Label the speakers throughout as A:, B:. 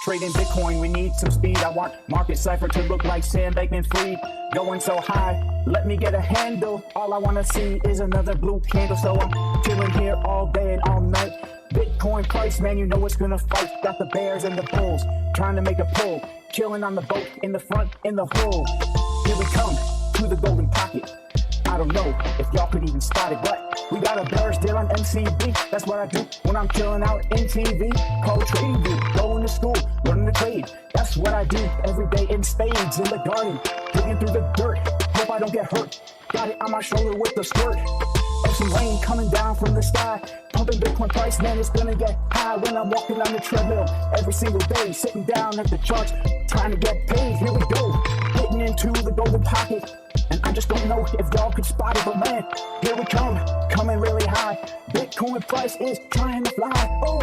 A: Trading Bitcoin, we need some speed. I want market cipher to look like Sam Bankman-Fried. Going so high, let me get a handle. All I wanna see is another blue candle. So I'm chilling here all day and all night. Bitcoin price, man, you know it's gonna fight. Got the bears and the bulls, trying to make a pull. Chilling on the boat, in the front, in the hull. Here we come, to the golden pocket. I don't know if y'all could even spot it, but we got a bearish deal on MCB. That's what I do when I'm chilling out in TV. Cold trading view, going to school, learning to trade. That's what I do every day in spades, in the garden, digging through the dirt. Hope I don't get hurt. Got it on my shoulder with the skirt. Of some rain coming down from the sky. Pumping Bitcoin price, man, it's gonna get high when I'm walking on the treadmill every single day, sitting down at the charts, trying to get paid. Here we go, getting into the golden pocket. And I just don't know if y'all could spot it, but man, here we come, coming really high. Bitcoin price is trying to fly. Oh.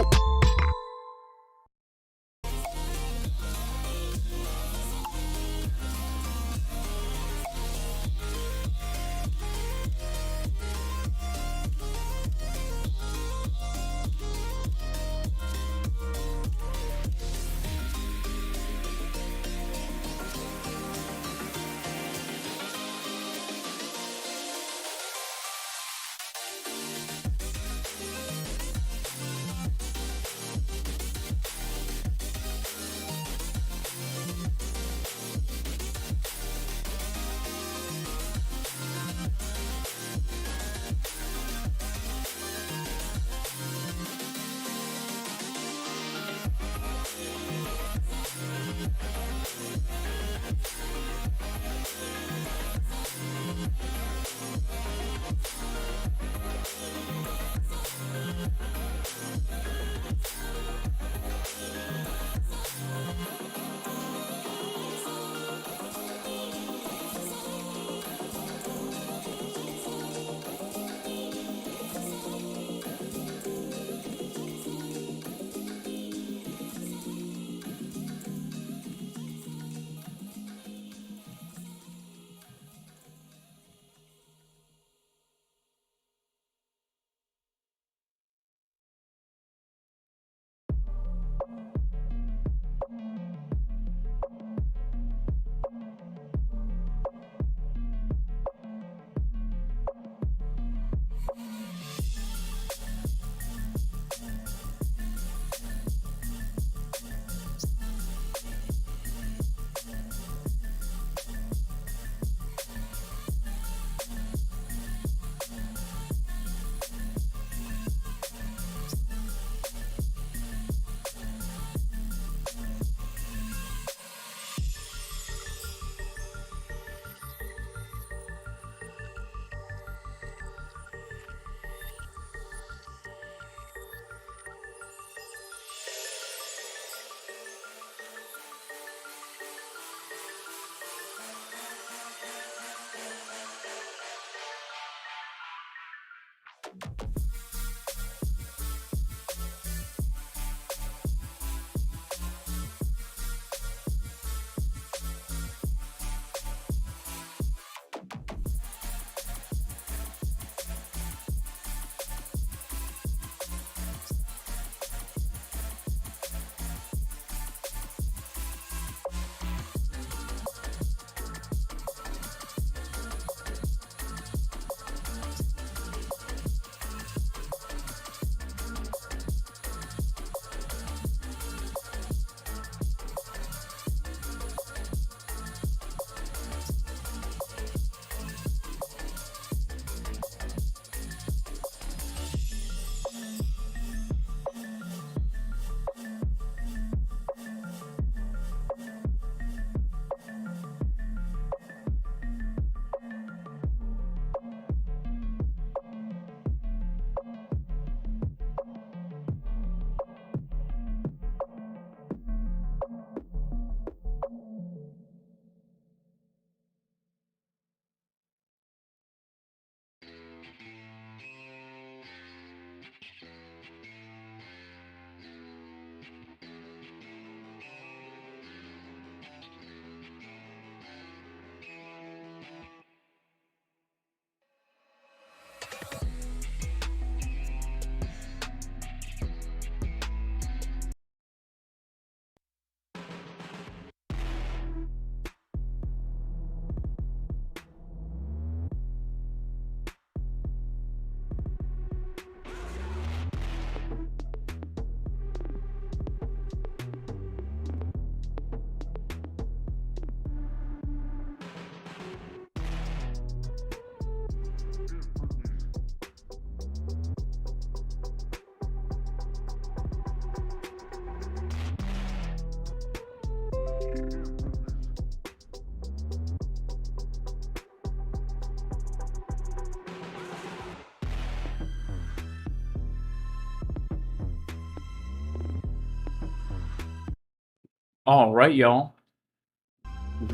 B: All right, y'all.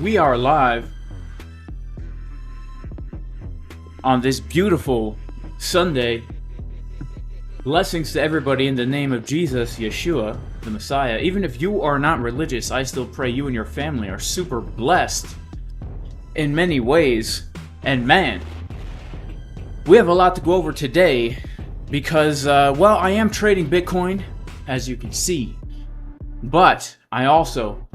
B: We are live on this beautiful Sunday. Blessings to everybody in the name of Jesus, Yeshua, the Messiah. Even if you are not religious, I still pray you and your family are super blessed in many ways. And man, we have a lot to go over today because, well, I am trading Bitcoin, as you can see. But I also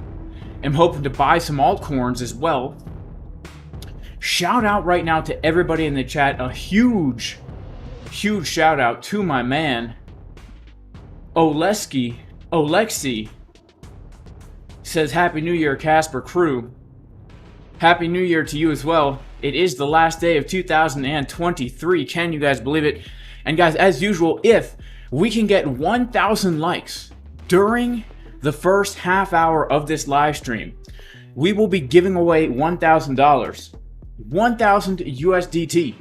B: am hoping to buy some altcoins as well. Shout out right now to everybody in the chat. A huge shout out to my man, Alexi. Says, Happy New Year, Casper crew. Happy New Year to you as well. It is the last day of 2023. Can you guys believe it? And guys, as usual, if we can get 1,000 likes during the first half hour of this live stream, we will be giving away $1,000. 1,000 USDT.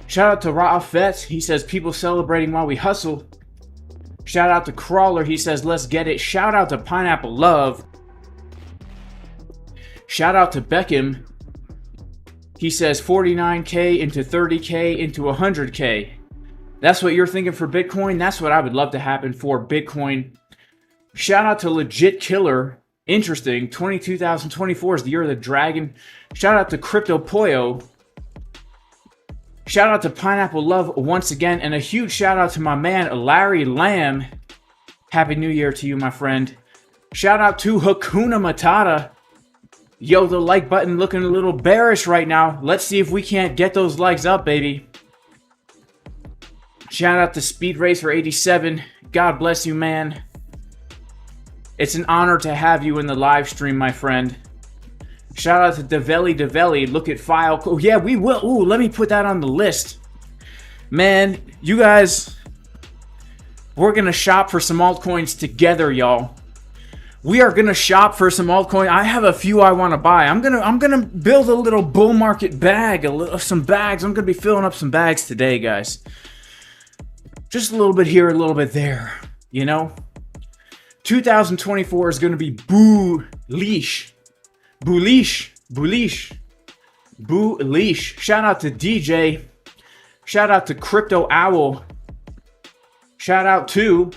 B: Shout out to Ra'afet. He says, people celebrating while we hustle. Shout out to Crawler. He says, let's get it. Shout out to Pineapple Love. Shout out to Beckham. He says 49K into 30K into 100K. That's what you're thinking for Bitcoin? That's what I would love to happen for Bitcoin. Shout out to Legit Killer. Interesting. 2024 is the year of the dragon. Shout out to Crypto Poyo. Shout out to Pineapple Love once again. And a huge shout out to my man, Larry Lamb. Happy New Year to you, my friend. Shout out to Hakuna Matata. Yo, the like button looking a little bearish right now. Let's see if we can't get those likes up, baby. Shout out to Speed Racer 87. God bless you, man. It's an honor to have you in the live stream, my friend. Shout out to Develi. Look at file. Oh, yeah, we will. Ooh, let me put that on the list. Man, you guys, we're going to shop for some altcoins together, y'all. We are going to shop for some altcoins. I have a few I want to buy. I'm going to build a little bull market bag, some bags. I'm going to be filling up some bags today, guys. Just a little bit here, a little bit there, you know? 2024 is going to be bullish. Shout out to DJ. Shout out to Crypto Owl. Shout out to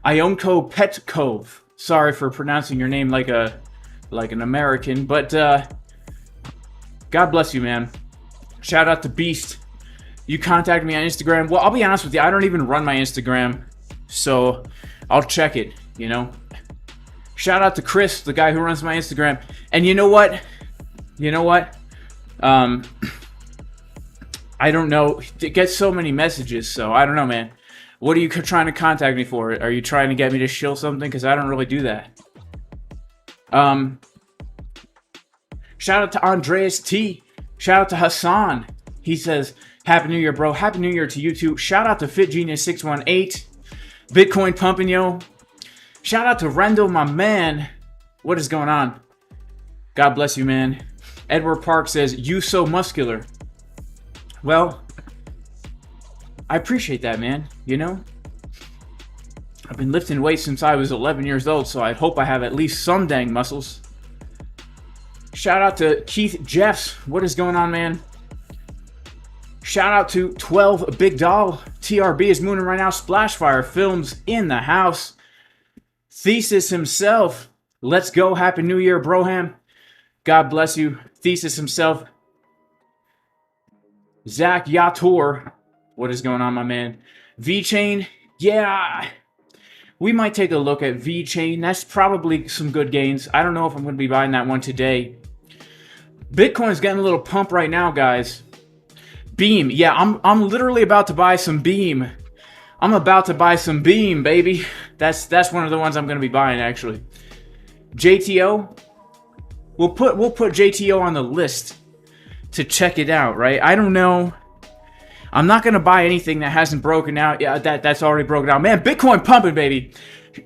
B: Ionco Petkov. Sorry for pronouncing your name like an American, but God bless you, man. Shout out to Beast. You contacted me on Instagram. Well, I'll be honest with you, I don't even run my Instagram, so I'll check it, you know. Shout out to Chris, the guy who runs my Instagram. And you know what? I don't know. It gets so many messages, so I don't know, man. What are you trying to contact me for? Are you trying to get me to shill something? Because I don't really do that. Shout out to Andreas T. Shout out to Hassan. He says, Happy New Year, bro. Happy New Year to you too. Shout out to FitGenius618. Bitcoin pumping, yo. Shout out to Rendell, my man. What is going on? God bless you, man. Edward Park says, you so muscular. Well, I appreciate that, man. You know? I've been lifting weights since I was 11 years old, so I hope I have at least some dang muscles. Shout out to Keith Jeffs. What is going on, man? Shout out to 12 Big Doll. TRB is mooning right now. Splashfire Films in the house. Thesis himself. Let's go. Happy New Year, Broham. God bless you. Thesis himself. Zach Yator. What is going on, my man? V-Chain. Yeah. We might take a look at V-Chain. That's probably some good gains. I don't know if I'm going to be buying that one today. Bitcoin's getting a little pump right now, guys. Beam. Yeah, I'm literally about to buy some Beam. I'm about to buy some Beam, baby. That's one of the ones I'm going to be buying, actually. JTO. We'll put JTO on the list to check it out, right? I don't know. I'm not going to buy anything that hasn't broken out. Yeah, that's already broken out. Man, Bitcoin pumping, baby.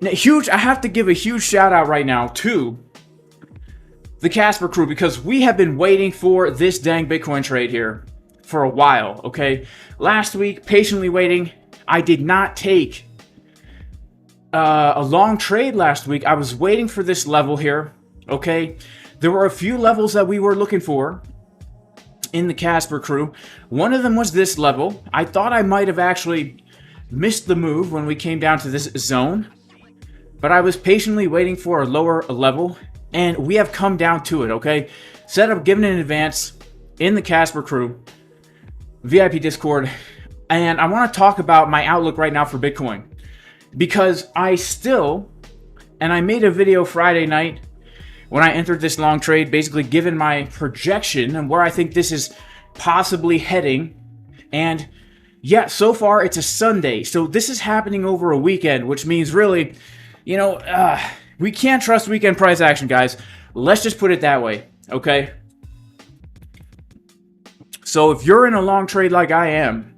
B: Huge. I have to give a huge shout out right now to the Casper crew because we have been waiting for this dang Bitcoin trade here for a while, okay? Last week, patiently waiting. I did not take a long trade last week. I was waiting for this level here, okay? There were a few levels that we were looking for in the Casper crew. One of them was this level. I thought I might have actually missed the move when we came down to this zone, but I was patiently waiting for a lower level, and we have come down to it, okay? Set up given in advance in the Casper crew, VIP Discord, and I want to talk about my outlook right now for Bitcoin, because I made a video Friday night when I entered this long trade, basically given my projection and where I think this is possibly heading. And yeah, so far it's a Sunday. So this is happening over a weekend, which means really, you know, we can't trust weekend price action, guys. Let's just put it that way, okay? So if you're in a long trade like I am,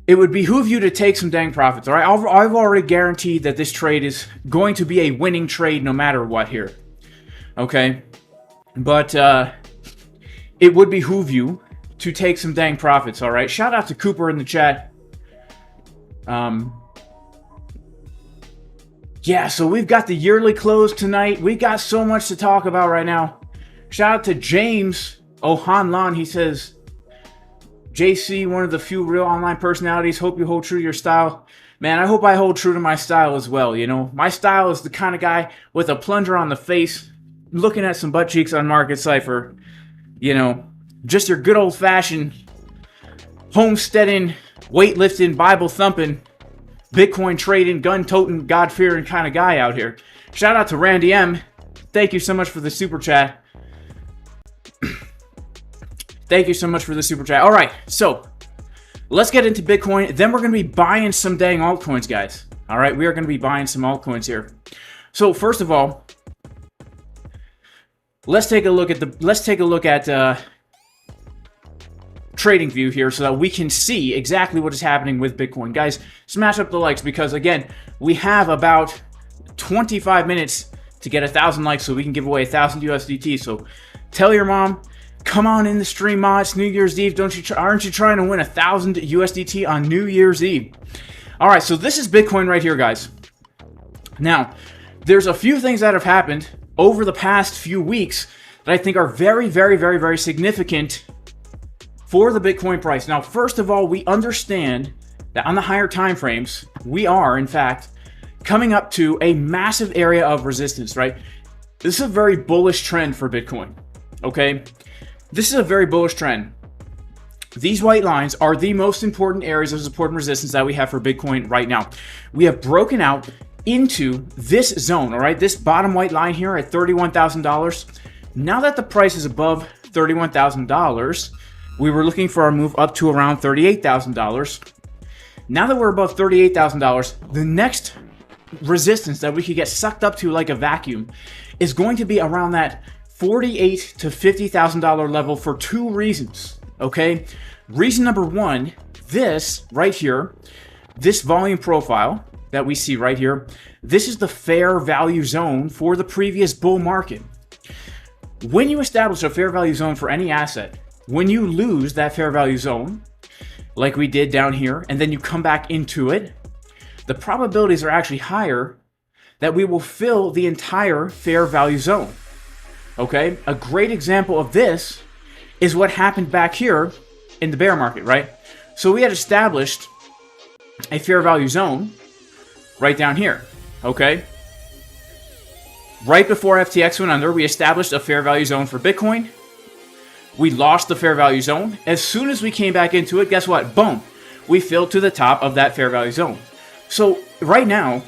B: it would behoove you to take some dang profits, all right? I've already guaranteed that this trade is going to be a winning trade no matter what here. Okay, but it would behoove you to take some dang profits, all right? Shout out to Cooper in the chat. Yeah, so we've got the yearly close tonight. We got so much to talk about right now. Shout out to James Ohanlan. He says, JC, one of the few real online personalities. Hope you hold true to your style. Man, I hope I hold true to my style as well, you know? My style is the kind of guy with a plunger on the face, looking at some butt cheeks on Market Cypher, you know, just your good old-fashioned homesteading, weightlifting, Bible thumping, Bitcoin trading, gun toting, God fearing kind of guy out here. Shout out to Randy M. Thank you so much for the super chat. Thank you so much for the super chat. All right, so let's get into Bitcoin. Then we're going to be buying some dang altcoins, guys. All right, we are going to be buying some altcoins here. So first of all, let's take a look at trading view here so that we can see exactly what is happening with Bitcoin. Guys, smash up the likes because again, we have about 25 minutes to get 1,000 likes so we can give away 1,000 USDT. So tell your mom, come on in the stream, Ma. It's New Year's Eve. Aren't you trying to win 1,000 USDT on New Year's Eve? All right, so this is Bitcoin right here, guys. Now, there's a few things that have happened over the past few weeks that I think are very, very, very, very significant for the Bitcoin price. Now, first of all, we understand that on the higher time frames, we are, in fact, coming up to a massive area of resistance, right? This is a very bullish trend for Bitcoin, okay? This is a very bullish trend. These white lines are the most important areas of support and resistance that we have for Bitcoin right now. We have broken out into this zone, all right? This bottom white line here at $31,000. Now that the price is above $31,000, we were looking for our move up to around $38,000. Now that we're above $38,000, the next resistance that we could get sucked up to like a vacuum is going to be around that $48,000 to $50,000 level for two reasons, okay? Reason number one, this right here, this volume profile that we see right here, this is the fair value zone for the previous bull market. When you establish a fair value zone for any asset, when you lose that fair value zone, like we did down here, and then you come back into it, the probabilities are actually higher that we will fill the entire fair value zone. Okay? A great example of this is what happened back here in the bear market, right? So we had established a fair value zone right down here, okay? Right before FTX went under, we established a fair value zone for Bitcoin. We lost the fair value zone. As soon as we came back into it, guess what? Boom. We filled to the top of that fair value zone. So right now,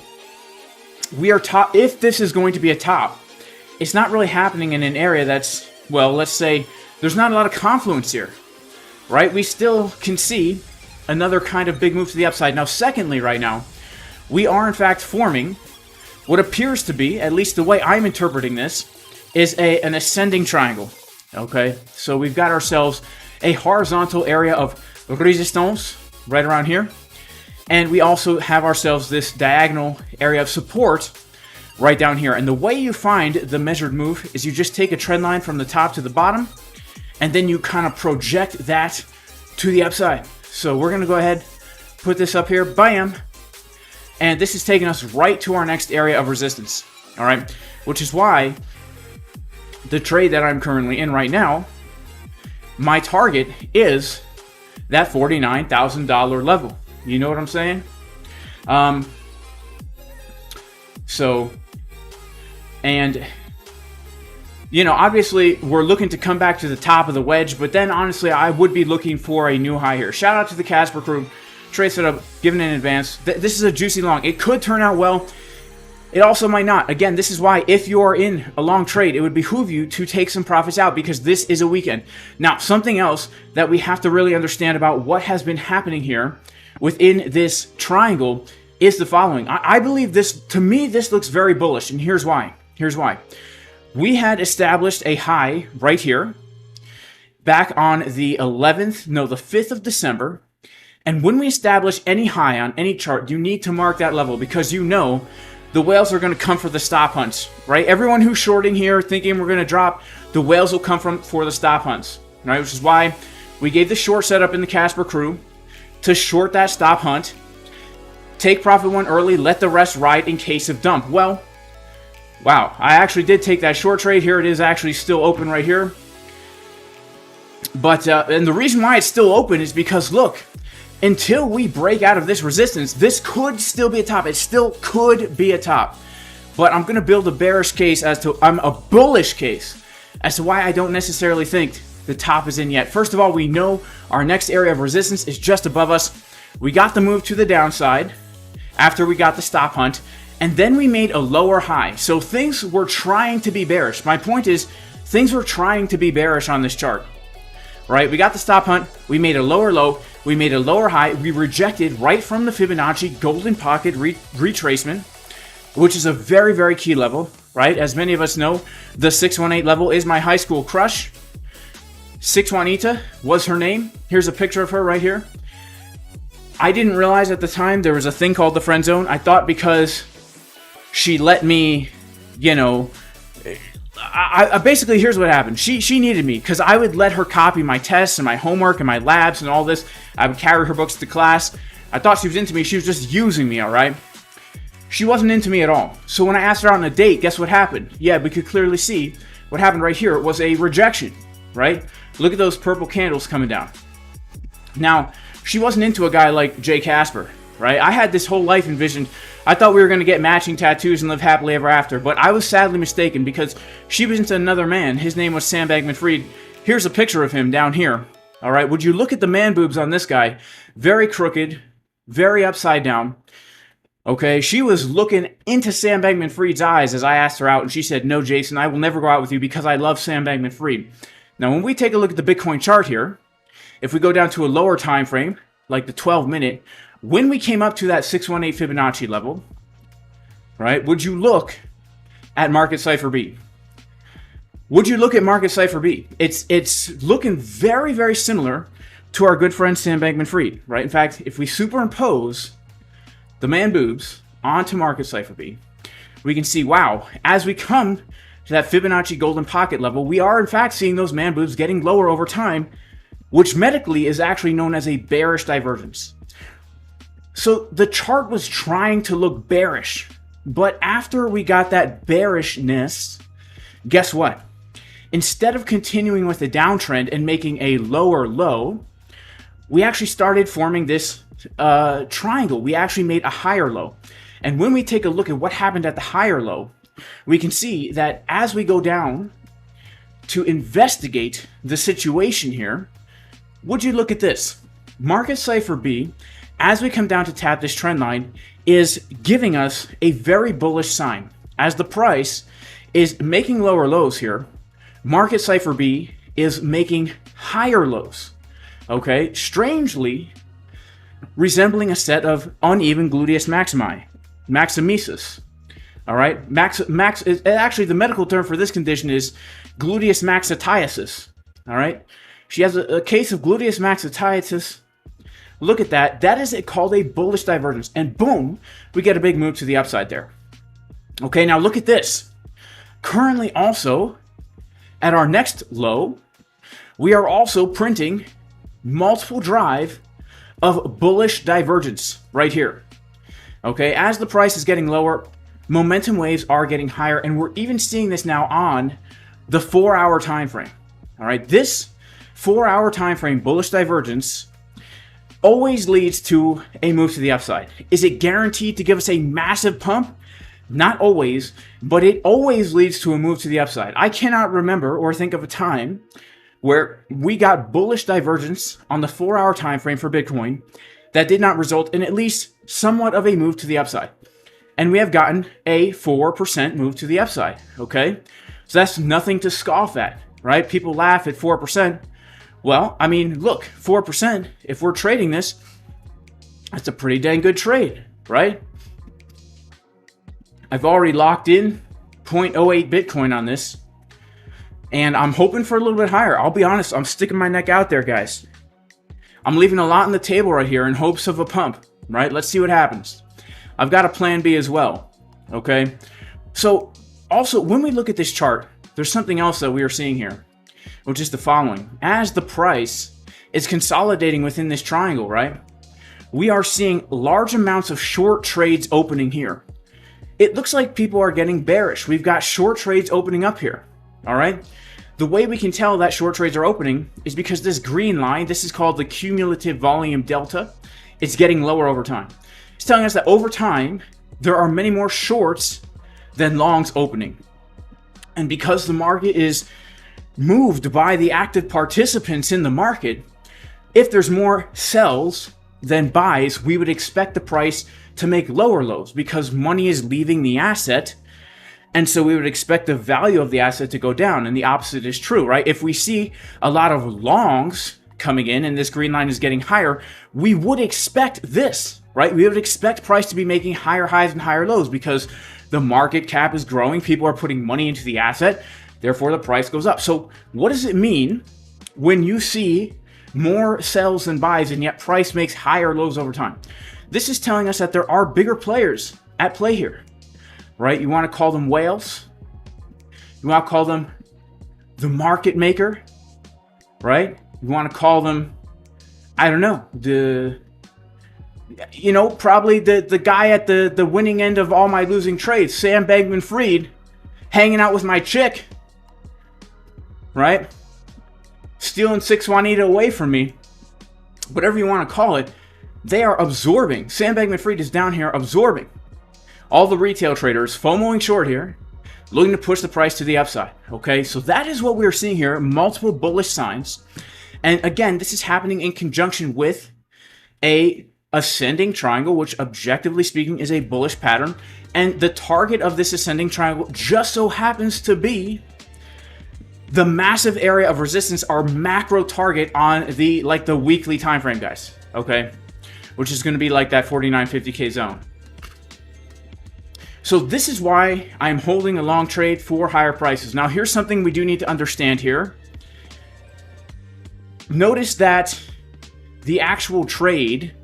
B: we are top. If this is going to be a top, it's not really happening in an area that's, well, let's say there's not a lot of confluence here, right? We still can see another kind of big move to the upside. Now, secondly, right now, we are in fact forming what appears to be, at least the way I'm interpreting this, is an ascending triangle. Okay, so we've got ourselves a horizontal area of resistance right around here. And we also have ourselves this diagonal area of support right down here. And the way you find the measured move is you just take a trend line from the top to the bottom, and then you kind of project that to the upside. So we're going to go ahead, put this up here, bam. And this is taking us right to our next area of resistance. All right, which is why the trade that I'm currently in right now, my target is that $49,000 level. You know what I'm saying? And you know, obviously we're looking to come back to the top of the wedge, but then honestly, I would be looking for a new high here. Shout out to the Casper crew. Trade setup given in advance. This is a juicy long. It could turn out well. It also might not. Again, this is why if you're in a long trade, it would behoove you to take some profits out because this is a weekend. Now, something else that we have to really understand about what has been happening here within this triangle is the following. I believe this, to me, this looks very bullish, and here's why. Here's why. We had established a high right here back on the 5th of December. And when we establish any high on any chart, you need to mark that level because you know the whales are going to come for the stop hunts, right? Everyone who's shorting here thinking we're going to drop, the whales will come for the stop hunts, right? Which is why we gave the short setup in the Casper crew to short that stop hunt, take profit one early, let the rest ride in case of dump. Well, wow, I actually did take that short trade. Here it is actually still open right here. But, and the reason why it's still open is because, look, until we break out of this resistance, this could still be a top. It still could be a top. But I'm going to build a bullish case as to why I don't necessarily think the top is in yet. First of all, we know our next area of resistance is just above us. We got the move to the downside after we got the stop hunt, and then we made a lower high. So things were trying to be bearish. My point is, things were trying to be bearish on this chart. Right? We got the stop hunt, we made a lower low, we made a lower high, we rejected right from the Fibonacci golden pocket retracement, which is a very, very key level, right? As many of us know, the 618 level is my high school crush. 6Juanita was her name. Here's a picture of her right here. I didn't realize at the time there was a thing called the friend zone. I thought because she let me, you know, I basically, here's what happened. She needed me because I would let her copy my tests and my homework and my labs and all this. I would carry her books to class. I thought she was into me. She was just using me, all right? She wasn't into me at all. So when I asked her out on a date, guess what happened? Yeah, we could clearly see what happened right here. It was a rejection, right? Look at those purple candles coming down. Now, she wasn't into a guy like Jay Casper, right? I had this whole life envisioned. I thought we were going to get matching tattoos and live happily ever after, but I was sadly mistaken because she was into another man. His name was Sam Bankman-Fried. Here's a picture of him down here. All right, would you look at the man boobs on this guy? Very crooked, very upside down. Okay, she was looking into Sam Bankman-Fried's eyes as I asked her out, and she said, "No, Jason, I will never go out with you because I love Sam Bankman-Fried." Now, when we take a look at the Bitcoin chart here, if we go down to a lower time frame, like the 12-minute, when we came up to that 618 Fibonacci level, right, would you look at Market Cipher B? Would you look at Market Cipher B? It's looking very, very similar to our good friend Sam Bankman-Fried, right? In fact, if we superimpose the man boobs onto Market Cipher B, we can see, wow, as we come to that Fibonacci golden pocket level, we are in fact seeing those man boobs getting lower over time, which medically is actually known as a bearish divergence. So the chart was trying to look bearish, but after we got that bearishness, guess what? Instead of continuing with the downtrend and making a lower low, we actually started forming this triangle. We actually made a higher low. And when we take a look at what happened at the higher low, we can see that as we go down to investigate the situation here, would you look at this? Market Cipher B, as we come down to tap this trend line, is giving us a very bullish sign. As the price is making lower lows here, Market Cipher B is making higher lows. Okay, strangely resembling a set of uneven gluteus maximesis. All right, actually the medical term for this condition is gluteus maxitiasis. All right, she has a case of gluteus maxitiasis. Look at that. That is called a bullish divergence. And boom, we get a big move to the upside there. Okay, now look at this. Currently also, at our next low, we are also printing multiple drive of bullish divergence right here. Okay, as the price is getting lower, momentum waves are getting higher, and we're even seeing this now on the 4-hour time frame. All right, this 4-hour time frame bullish divergence always leads to a move to the upside. Is it guaranteed to give us a massive pump? Not always, but it always leads to a move to the upside. I cannot remember or think of a time where we got bullish divergence on the 4-hour time frame for Bitcoin that did not result in at least somewhat of a move to the upside. And we have gotten a 4% move to the upside, okay? So that's nothing to scoff at, right? People laugh at 4%. Well, I mean, look, 4%, if we're trading this, that's a pretty dang good trade, right? I've already locked in 0.08 Bitcoin on this, and I'm hoping for a little bit higher. I'll be honest, I'm sticking my neck out there, guys. I'm leaving a lot on the table right here in hopes of a pump, right? Let's see what happens. I've got a plan B as well, okay? So, also, when we look at this chart, there's something else that we are seeing here, which is the following. As the price is consolidating within this triangle, right, we are seeing large amounts of short trades opening here. It looks like people are getting bearish. We've got short trades opening up here, all right? The way we can tell that short trades are opening is because this green line, this is called the cumulative volume delta, it's getting lower over time. It's telling us that over time, there are many more shorts than longs opening. And because the market is moved by the active participants in the market, if there's more sells than buys, we would expect the price to make lower lows because money is leaving the asset. And so we would expect the value of the asset to go down. And the opposite is true, right? If we see a lot of longs coming in and this green line is getting higher, we would expect this, right? We would expect price to be making higher highs and higher lows because the market cap is growing. People are putting money into the asset. Therefore, the price goes up. So what does it mean when you see more sells than buys and yet price makes higher lows over time? This is telling us that there are bigger players at play here, right? You want to call them whales. You want to call them the market maker, right? You want to call them, I don't know, probably the guy at the winning end of all my losing trades, Sam Bankman-Fried, hanging out with my chick, right? Stealing 6 Juanita away from me. Whatever you want to call it, they are absorbing. Sam Bankman-Fried is down here absorbing all the retail traders, FOMOing short here, looking to push the price to the upside, okay? So that is what we're seeing here, multiple bullish signs. And again, this is happening in conjunction with a ascending triangle, which objectively speaking is a bullish pattern. And the target of this ascending triangle just so happens to be the massive area of resistance, our macro target on the weekly time frame, guys, okay? Which is going to be like that 49.50K zone. So this is why I'm holding a long trade for higher prices. Now, here's something we do need to understand here. Notice that the actual trade,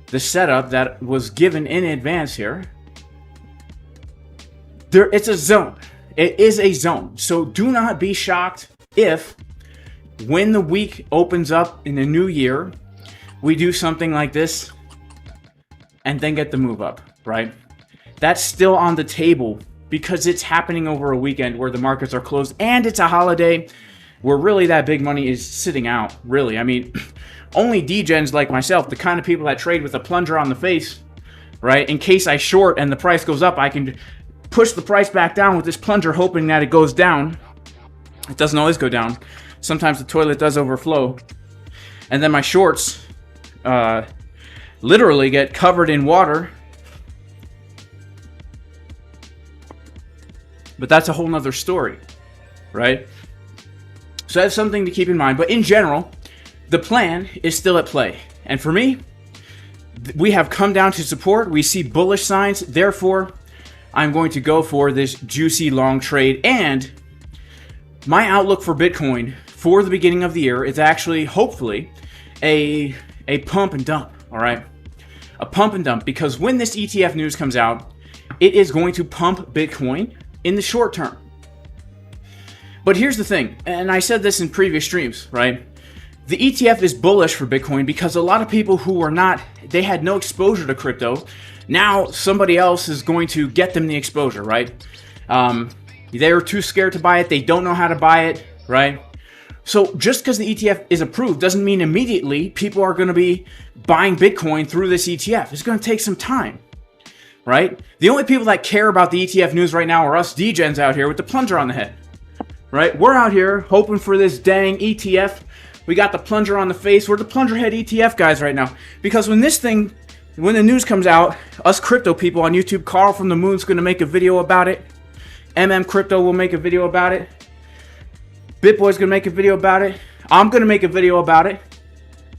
B: the setup that was given in advance here, it's a zone. It is a zone. So do not be shocked if when the week opens up in the new year, we do something like this and then get the move up, right? That's still on the table because it's happening over a weekend where the markets are closed and it's a holiday where really that big money is sitting out, really. I mean, only degens like myself, the kind of people that trade with a plunger on the face, right? In case I short and the price goes up, I can push the price back down with this plunger hoping that it goes down. It doesn't always go down. Sometimes the toilet does overflow. And then my shorts literally get covered in water. But that's a whole nother story, right? So that's something to keep in mind. But in general, the plan is still at play. And for me, we have come down to support. We see bullish signs. Therefore, I'm going to go for this juicy long trade. And my outlook for Bitcoin for the beginning of the year is actually, hopefully, a pump and dump, all right? A pump and dump, because when this ETF news comes out, it is going to pump Bitcoin in the short term. But here's the thing, and I said this in previous streams, right? The ETF is bullish for Bitcoin because a lot of people who were not, they had no exposure to crypto. Now somebody else is going to get them the exposure, right? They were too scared to buy it. They don't know how to buy it, right? So just because the ETF is approved doesn't mean immediately people are going to be buying Bitcoin through this ETF. It's going to take some time, right? The only people that care about the ETF news right now are us degens out here with the plunger on the head, right? We're out here hoping for this dang ETF. We got the plunger on the face. We're the plunger head ETF guys right now. Because when the news comes out, us crypto people on YouTube, Carl from the Moon's going to make a video about it. Crypto will make a video about it. BitBoy's going to make a video about it. I'm going to make a video about it.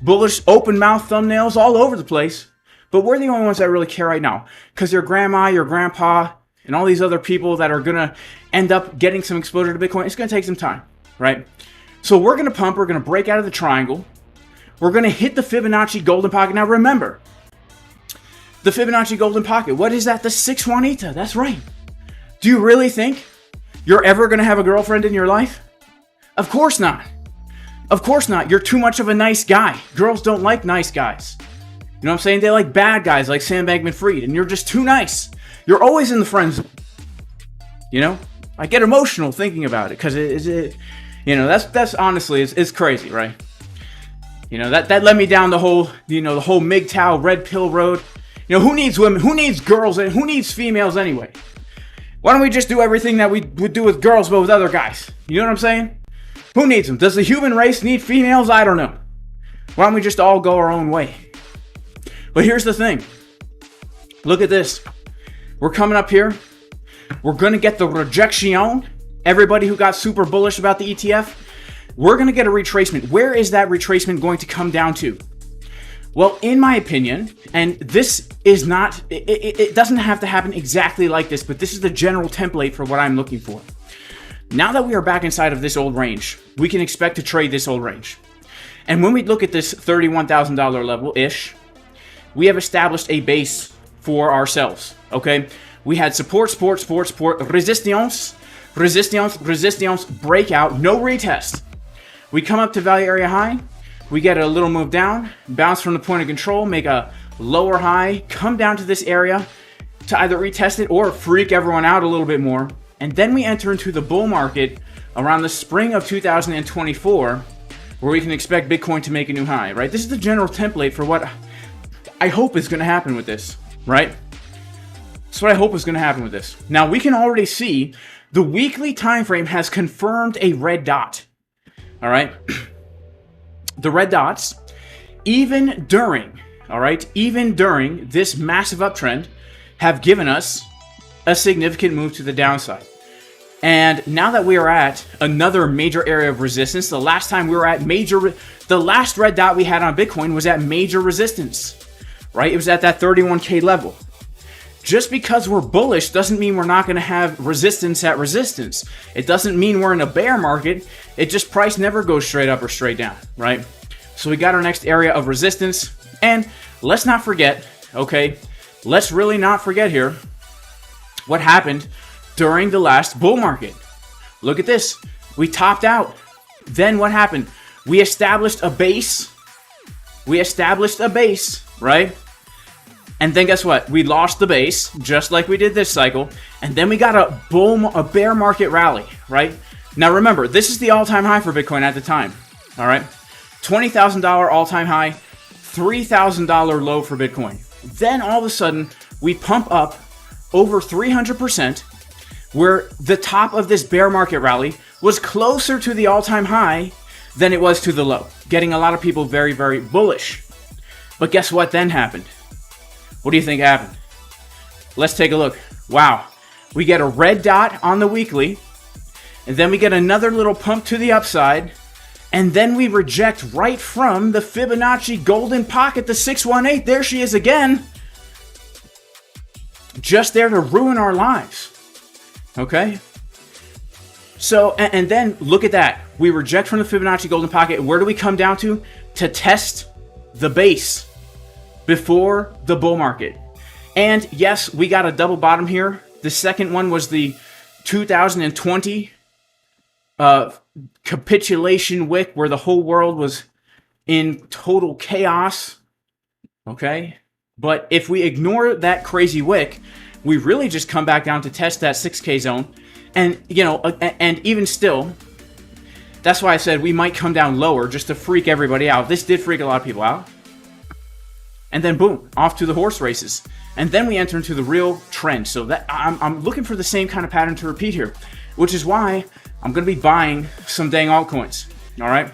B: Bullish open mouth thumbnails all over the place. But we're the only ones that really care right now. Because your grandma, your grandpa, and all these other people that are going to end up getting some exposure to Bitcoin, it's going to take some time, right? So we're going to pump. We're going to break out of the triangle. We're going to hit the Fibonacci golden pocket. Now remember, the Fibonacci golden pocket. What is that? The 6 Juanita. That's right. Do you really think you're ever going to have a girlfriend in your life? Of course not. Of course not. You're too much of a nice guy. Girls don't like nice guys. You know what I'm saying? They like bad guys like Sam Bankman-Fried, and you're just too nice. You're always in the friend zone. You know? I get emotional thinking about it because that's honestly, it's crazy, right? You know, that led me down the whole MGTOW red pill road. You know, who needs women? Who needs girls? And who needs females anyway? Why don't we just do everything that we would do with girls but with other guys? You know what I'm saying? Who needs them? Does the human race need females? I don't know. Why don't we just all go our own way? But here's the thing. Look at this. We're coming up here. We're going to get the rejection. Everybody who got super bullish about the ETF, we're going to get a retracement. Where is that retracement going to come down to? Well, in my opinion, and this is not, it doesn't have to happen exactly like this, but this is the general template for what I'm looking for. Now that we are back inside of this old range, we can expect to trade this old range. And when we look at this $31,000 level-ish, we have established a base for ourselves, okay? We had support, resistance, breakout, no retest. We come up to value area high, we get a little move down, bounce from the point of control, make a lower high, come down to this area to either retest it or freak everyone out a little bit more. And then we enter into the bull market around the spring of 2024, where we can expect Bitcoin to make a new high, right? This is the general template for what I hope is going to happen with this, right? That's what I hope is going to happen with this. Now, we can already see the weekly time frame has confirmed a red dot, all right? The red dots, even during this massive uptrend, have given us a significant move to the downside. And now that we are at another major area of resistance, the last time we were at the last red dot we had on Bitcoin was at major resistance, right? It was at that 31K level. Just because we're bullish doesn't mean we're not going to have resistance at resistance. It doesn't mean we're in a bear market. It just price never goes straight up or straight down, right? So we got our next area of resistance. And let's not forget, okay? Let's really not forget here what happened during the last bull market. Look at this. We topped out. Then what happened? We established a base. Right? And then guess what? We lost the base, just like we did this cycle. And then we got a bear market rally, right? Now remember, this is the all-time high for Bitcoin at the time, all right? $20,000 all-time high, $3,000 low for Bitcoin. Then all of a sudden, we pump up over 300%, where the top of this bear market rally was closer to the all-time high than it was to the low, getting a lot of people very, very bullish. But guess what then happened? What do you think happened? Let's take a look. Wow. We get a red dot on the weekly, and then we get another little pump to the upside, and then we reject right from the Fibonacci golden pocket, the 618. There she is again. Just there to ruin our lives. Okay? So, and then look at that. We reject from the Fibonacci golden pocket. Where do we come down to? To test the base before the bull market. And yes, we got a double bottom here. The second one was the 2020 capitulation wick, where the whole world was in total chaos, okay? But if we ignore that crazy wick, we really just come back down to test that 6K zone. And, you know, and even still, that's why I said we might come down lower just to freak everybody out. This did freak a lot of people out. And then boom, off to the horse races. And then we enter into the real trend. So that I'm looking for the same kind of pattern to repeat here, which is why I'm going to be buying some dang altcoins. All right.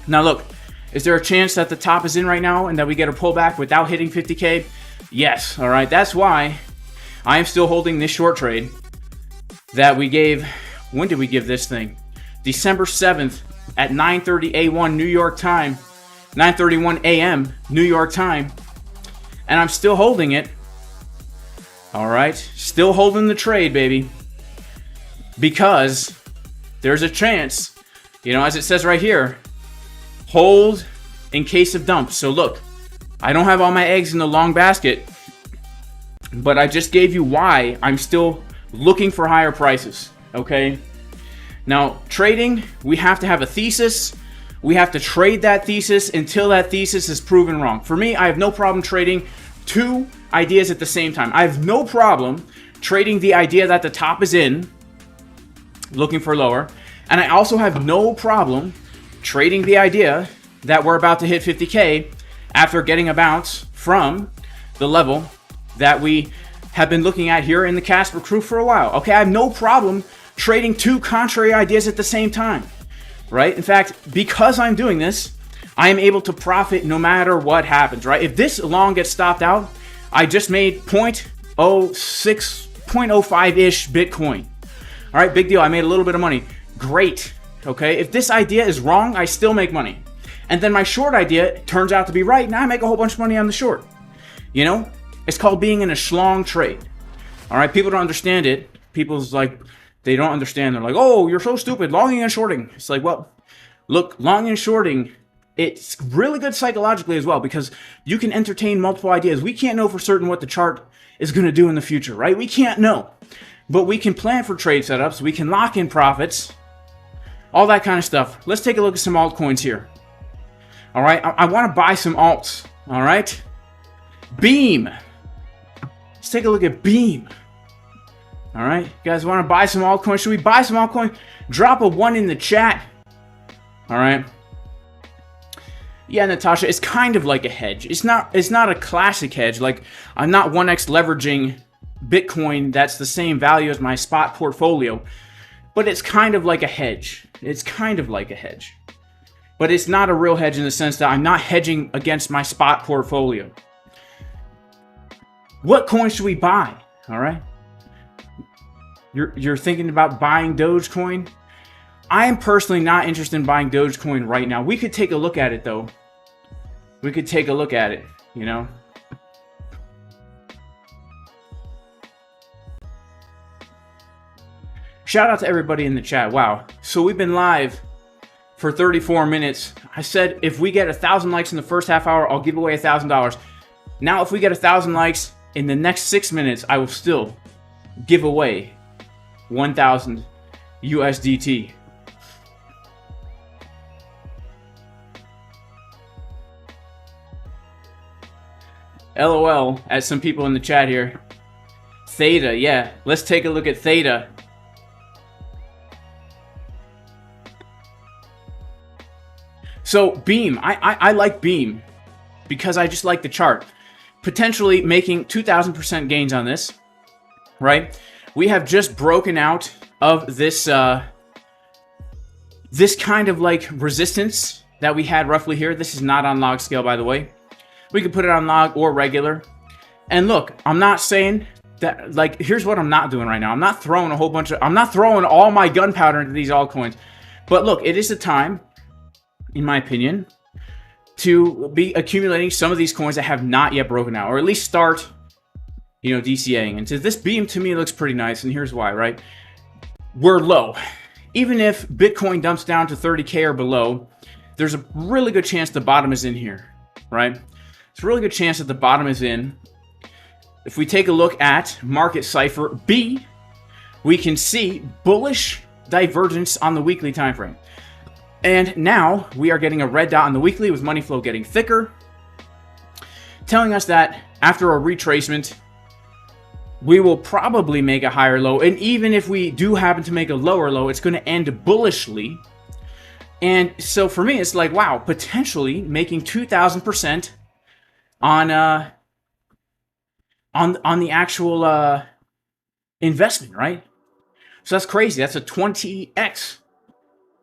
B: Now look, is there a chance that the top is in right now and that we get a pullback without hitting 50K? Yes. All right. That's why I am still holding this short trade that we gave. When did we give this thing? December 7th at 9:30 A1 New York time. 9:31 a.m. New York time, and I'm still holding it. All right, still holding the trade, baby, because there's a chance, you know, as it says right here, hold in case of dump. So look, I don't have all my eggs in the long basket, but I just gave you why I'm still looking for higher prices. Okay, now trading, we have to have a thesis. We have to trade that thesis until that thesis is proven wrong. For me, I have no problem trading two ideas at the same time. I have no problem trading the idea that the top is in, looking for lower. And I also have no problem trading the idea that we're about to hit 50K after getting a bounce from the level that we have been looking at here in the Casper crew for a while. Okay, I have no problem trading two contrary ideas at the same time. Right? In fact, because I'm doing this, I am able to profit no matter what happens, right? If this long gets stopped out, I just made 0.05-ish Bitcoin. All right, big deal. I made a little bit of money. Great. Okay, if this idea is wrong, I still make money. And then my short idea turns out to be right. Now I make a whole bunch of money on the short. You know, it's called being in a schlong trade. All right, people don't understand it. People's like, they don't understand. They're like, oh, you're so stupid, longing and shorting. It's like, well, look, long and shorting, it's really good psychologically as well because you can entertain multiple ideas. We can't know for certain what the chart is going to do in the future, right? We can't know. But we can plan for trade setups. We can lock in profits. All that kind of stuff. Let's take a look at some altcoins here. All right, I want to buy some alts. All right, Beam. Let's take a look at Beam. All right, you guys want to buy some altcoins? Should we buy some altcoin? Drop a 1 in the chat. All right. Yeah, Natasha, it's kind of like a hedge. It's not a classic hedge. Like, I'm not 1x leveraging Bitcoin that's the same value as my spot portfolio, but it's kind of like a hedge. It's kind of like a hedge. But it's not a real hedge in the sense that I'm not hedging against my spot portfolio. What coin should we buy? All right. You're thinking about buying Dogecoin? I am personally not interested in buying Dogecoin right now. We could take a look at it, though. We could take a look at it, you know? Shout out to everybody in the chat. Wow. So we've been live for 34 minutes. I said if we get 1,000 likes in the first half hour, I'll give away $1,000. Now, if we get 1,000 likes in the next 6 minutes, I will still give away 1,000 USDT. LOL at some people in the chat here. Theta, yeah. Let's take a look at Theta. So Beam, I like Beam because I just like the chart. Potentially making 2,000% gains on this, right? We have just broken out of this this kind of like resistance that we had roughly here. This is not on log scale, by the way. We could put it on log or regular. And look, I'm not saying that, like, here's what I'm not doing right now. I'm not throwing I'm not throwing all my gunpowder into these altcoins. But look, it is a time, in my opinion, to be accumulating some of these coins that have not yet broken out, or at least start, you know, DCAing. And so this Beam to me looks pretty nice, and here's why, right? We're low. Even if Bitcoin dumps down to 30K or below, there's a really good chance the bottom is in here, right? It's a really good chance that the bottom is in. If we take a look at Market Cipher B, we can see bullish divergence on the weekly time frame. And now we are getting a red dot on the weekly with money flow getting thicker, telling us that after a retracement, we will probably make a higher low. And even if we do happen to make a lower low, it's going to end bullishly. And so for me, it's like, wow, potentially making 2,000% on the actual investment, right? So that's crazy. That's a 20x.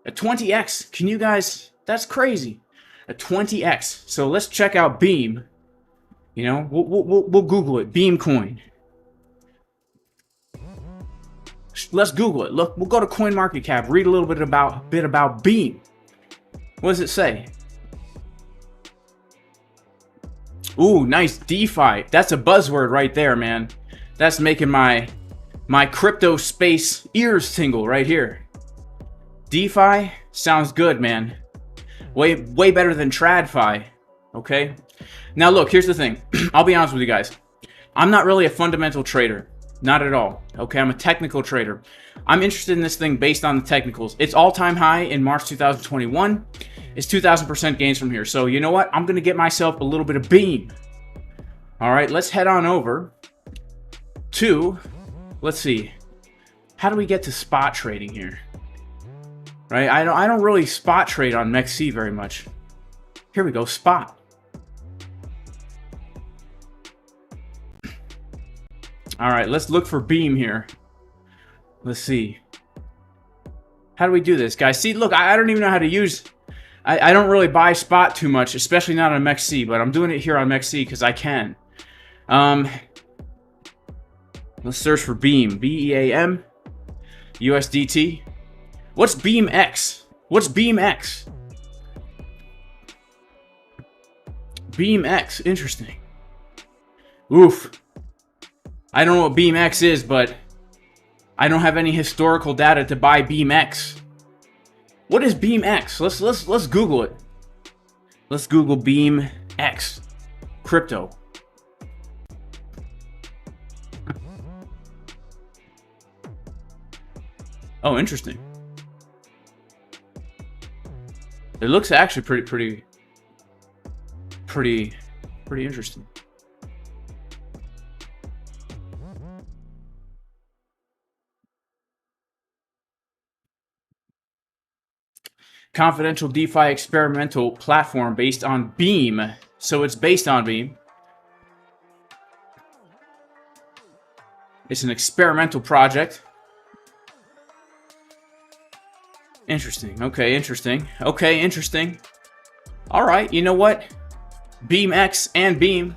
B: A 20x. Can you guys? That's crazy. A 20x. So let's check out Beam. You know, we'll Google it. Beam coin. Let's Google it. Look, we'll go to CoinMarketCap. Read a little bit about Beam. What does it say? Ooh, nice DeFi. That's a buzzword right there, man. That's making my crypto space ears tingle right here. DeFi sounds good, man. Way better than TradFi. Okay? Now look, here's the thing. I'll be honest with you guys. I'm not really a fundamental trader. Not at all. Okay, I'm a technical trader. I'm interested in this thing based on the technicals. It's all-time high in March 2021. It's 2,000% gains from here. So you know what? I'm going to get myself a little bit of Beam. All right, let's head on over to, let's see. How do we get to spot trading here? Right? I don't really spot trade on MEXC very much. Here we go, spot. All right, let's look for Beam here. Let's see. How do we do this, guys? See, look, I don't even know how to use... I don't really buy spot too much, especially not on MEXC, but I'm doing it here on MEXC because I can. Let's search for Beam. B-E-A-M. USDT. What's BingX? What's BingX? BingX. Interesting. Oof. I don't know what BingX is, but I don't have any historical data to buy BingX. What is BingX? Let's Google it. Let's Google BingX crypto. Oh, interesting. It looks actually pretty interesting. Confidential DeFi experimental platform based on Beam. So it's based on Beam. It's an experimental project. Interesting. Okay, interesting. Okay, interesting. All right, you know what? BingX and Beam.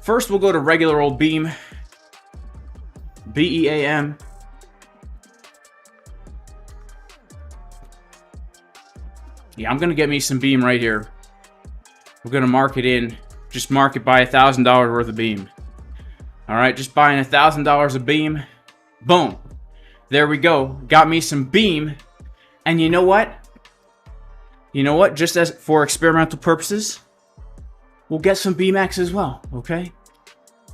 B: First, we'll go to regular old Beam. B-E-A-M. Yeah, I'm going to get me some Beam right here. We're going to mark it in. Just mark it by $1,000 worth of Beam. All right, just buying $1,000 of Beam. Boom. There we go. Got me some Beam. And you know what? You know what? Just as for experimental purposes, we'll get some BingX as well, okay?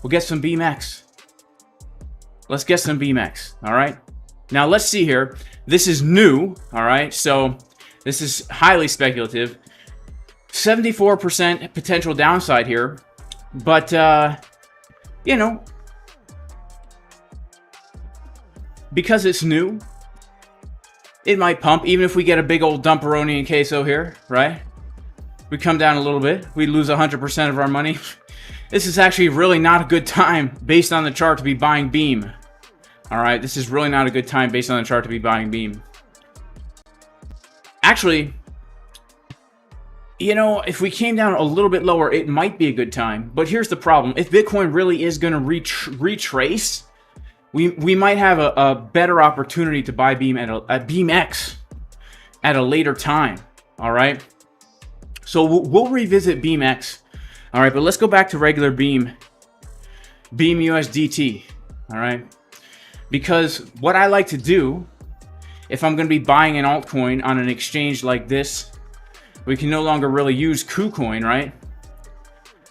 B: We'll get some BingX. Let's get some BingX, all right? Now, let's see here. This is new, all right? So this is highly speculative. 74% potential downside here. But, you know, because it's new, it might pump, even if we get a big old dumperoni and queso here, right? We come down a little bit. We lose 100% of our money. This is actually really not a good time, based on the chart, to be buying Beam. All right, this is really not a good time, based on the chart, to be buying Beam. Actually, you know, if we came down a little bit lower, it might be a good time. But here's the problem. If Bitcoin really is going to retrace, we might have a better opportunity to buy Beam at BingX at a later time. All right. So we'll revisit BingX. All right, but let's go back to regular Beam USDT. All right, because what I like to do, if I'm going to be buying an altcoin on an exchange like this, we can no longer really use KuCoin, right?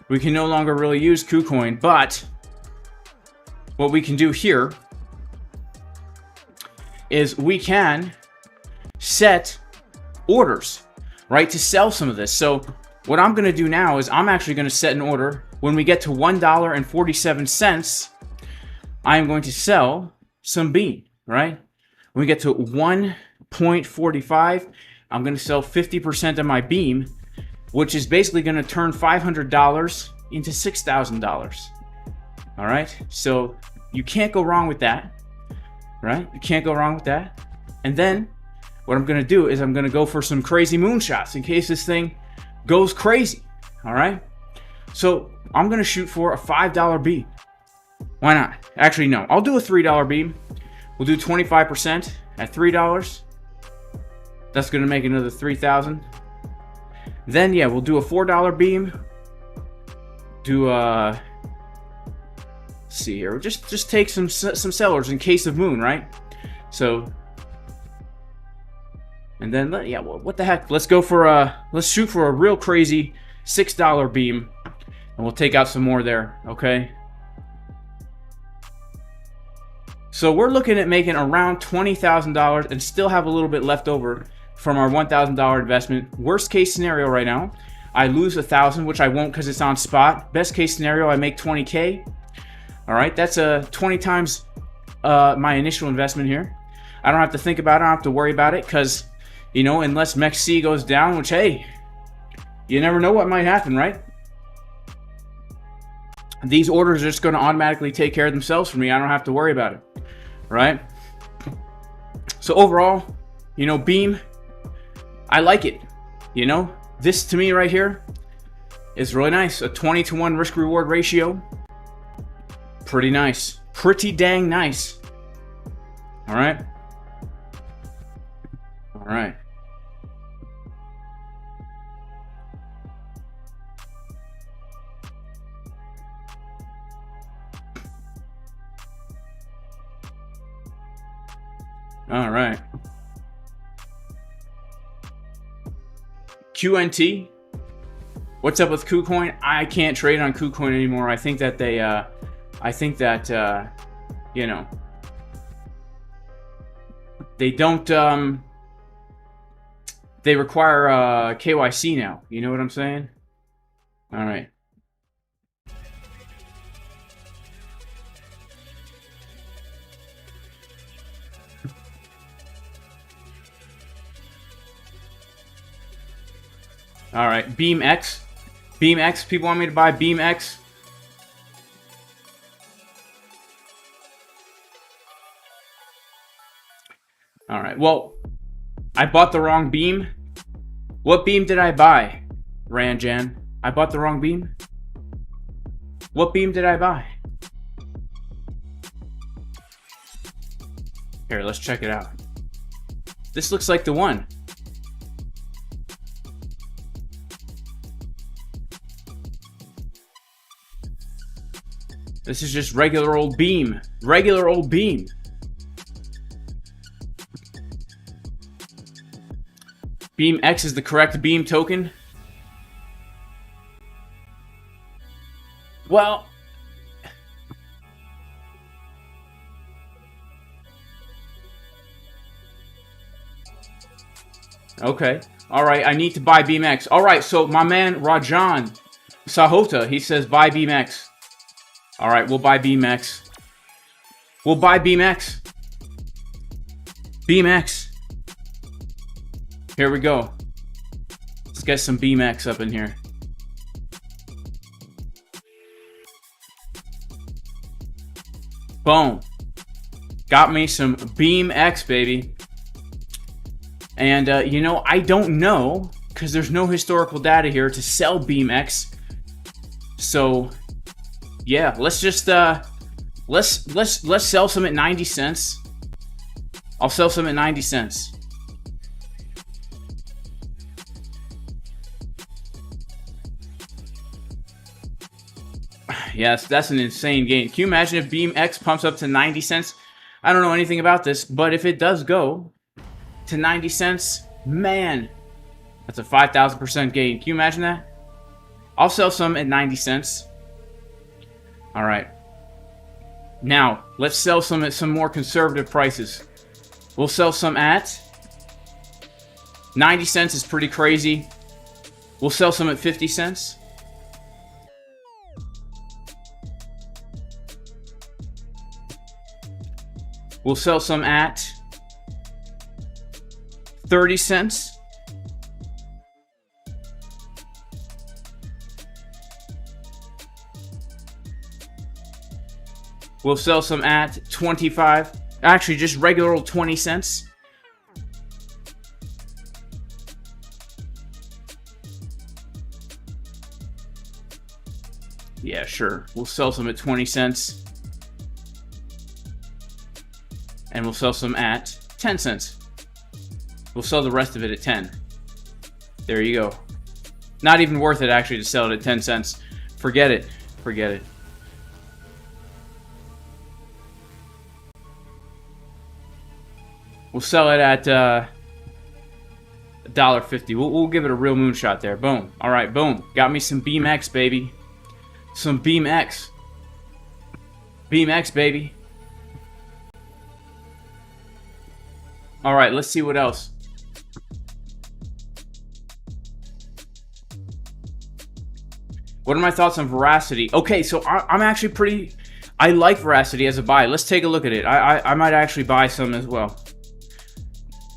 B: We can no longer really use KuCoin, but what we can do here is we can set orders, right, to sell some of this. So what I'm going to do now is I'm actually going to set an order. When we get to $1.47, I am going to sell some Beam, right? When we get to 1.45, I'm going to sell 50% of my Beam, which is basically going to turn $500 into $6,000. All right? So you can't go wrong with that, right? You can't go wrong with that. And then what I'm going to do is I'm going to go for some crazy moonshots in case this thing goes crazy. All right? So I'm going to shoot for a $5 beam. Why not? Actually, no. I'll do a $3 beam. We'll do 25% at $3. That's going to make another $3,000. Then, yeah, we'll do a $4 beam. Do let's see here. Just take some sellers in case of moon, right? So, and then yeah, well, what the heck? Let's go for let's shoot for a real crazy $6 beam, and we'll take out some more there. Okay. So we're looking at making around $20,000 and still have a little bit left over from our $1,000 investment. Worst case scenario right now, I lose $1,000, which I won't because it's on spot. Best case scenario, I make $20K. All right, that's 20 times my initial investment here. I don't have to think about it. I don't have to worry about it because, you know, unless MEXC goes down, which, hey, you never know what might happen, right? These orders are just going to automatically take care of themselves for me. I don't have to worry about it, right? So overall, you know, Beam, I like it. You know, this to me right here is really nice. A 20-to-1 risk-reward ratio. Pretty nice. Pretty dang nice. All right. All right. All right. QNT. What's up with KuCoin? I can't trade on KuCoin anymore. I think that they, you know, they don't, they require KYC now. You know what I'm saying? All right. All right, BingX. BingX, people want me to buy BingX. All right, well, I bought the wrong beam. What beam did I buy, Ranjan? I bought the wrong beam? What beam did I buy? Here, let's check it out. This looks like the one. This is just regular old beam. Regular old beam. BingX is the correct beam token. Well, okay. All right, I need to buy BingX. All right, so my man Rajan Sahota, he says buy BingX. All right, we'll buy BingX. We'll buy BingX. BingX. Here we go. Let's get some BingX up in here. Boom. Got me some BingX, baby. And, you know, I don't know, because there's no historical data here to sell BingX. So, yeah, let's just, let's sell some at 90 cents. I'll sell some at 90 cents. Yes, that's an insane gain. Can you imagine if BingX pumps up to 90 cents? I don't know anything about this, but if it does go to 90 cents, man, that's a 5,000% gain. Can you imagine that? I'll sell some at 90 cents. All right. Now, let's sell some at some more conservative prices. We'll sell some at 90 cents is pretty crazy. We'll sell some at 50 cents. We'll sell some at 30 cents. We'll sell some at 25. Actually, just regular old 20 cents. Yeah, sure. We'll sell some at 20 cents. And we'll sell some at 10 cents. We'll sell the rest of it at 10. There you go. Not even worth it, actually, to sell it at 10 cents. Forget it. Forget it. We'll sell it at $1.50. We'll give it a real moonshot there. Boom. All right, boom. Got me some BingX, baby. Some BingX. BingX, baby. All right, let's see what else. What are my thoughts on Veracity? Okay, so I'm actually pretty... I like Veracity as a buy. Let's take a look at it. I might actually buy some as well.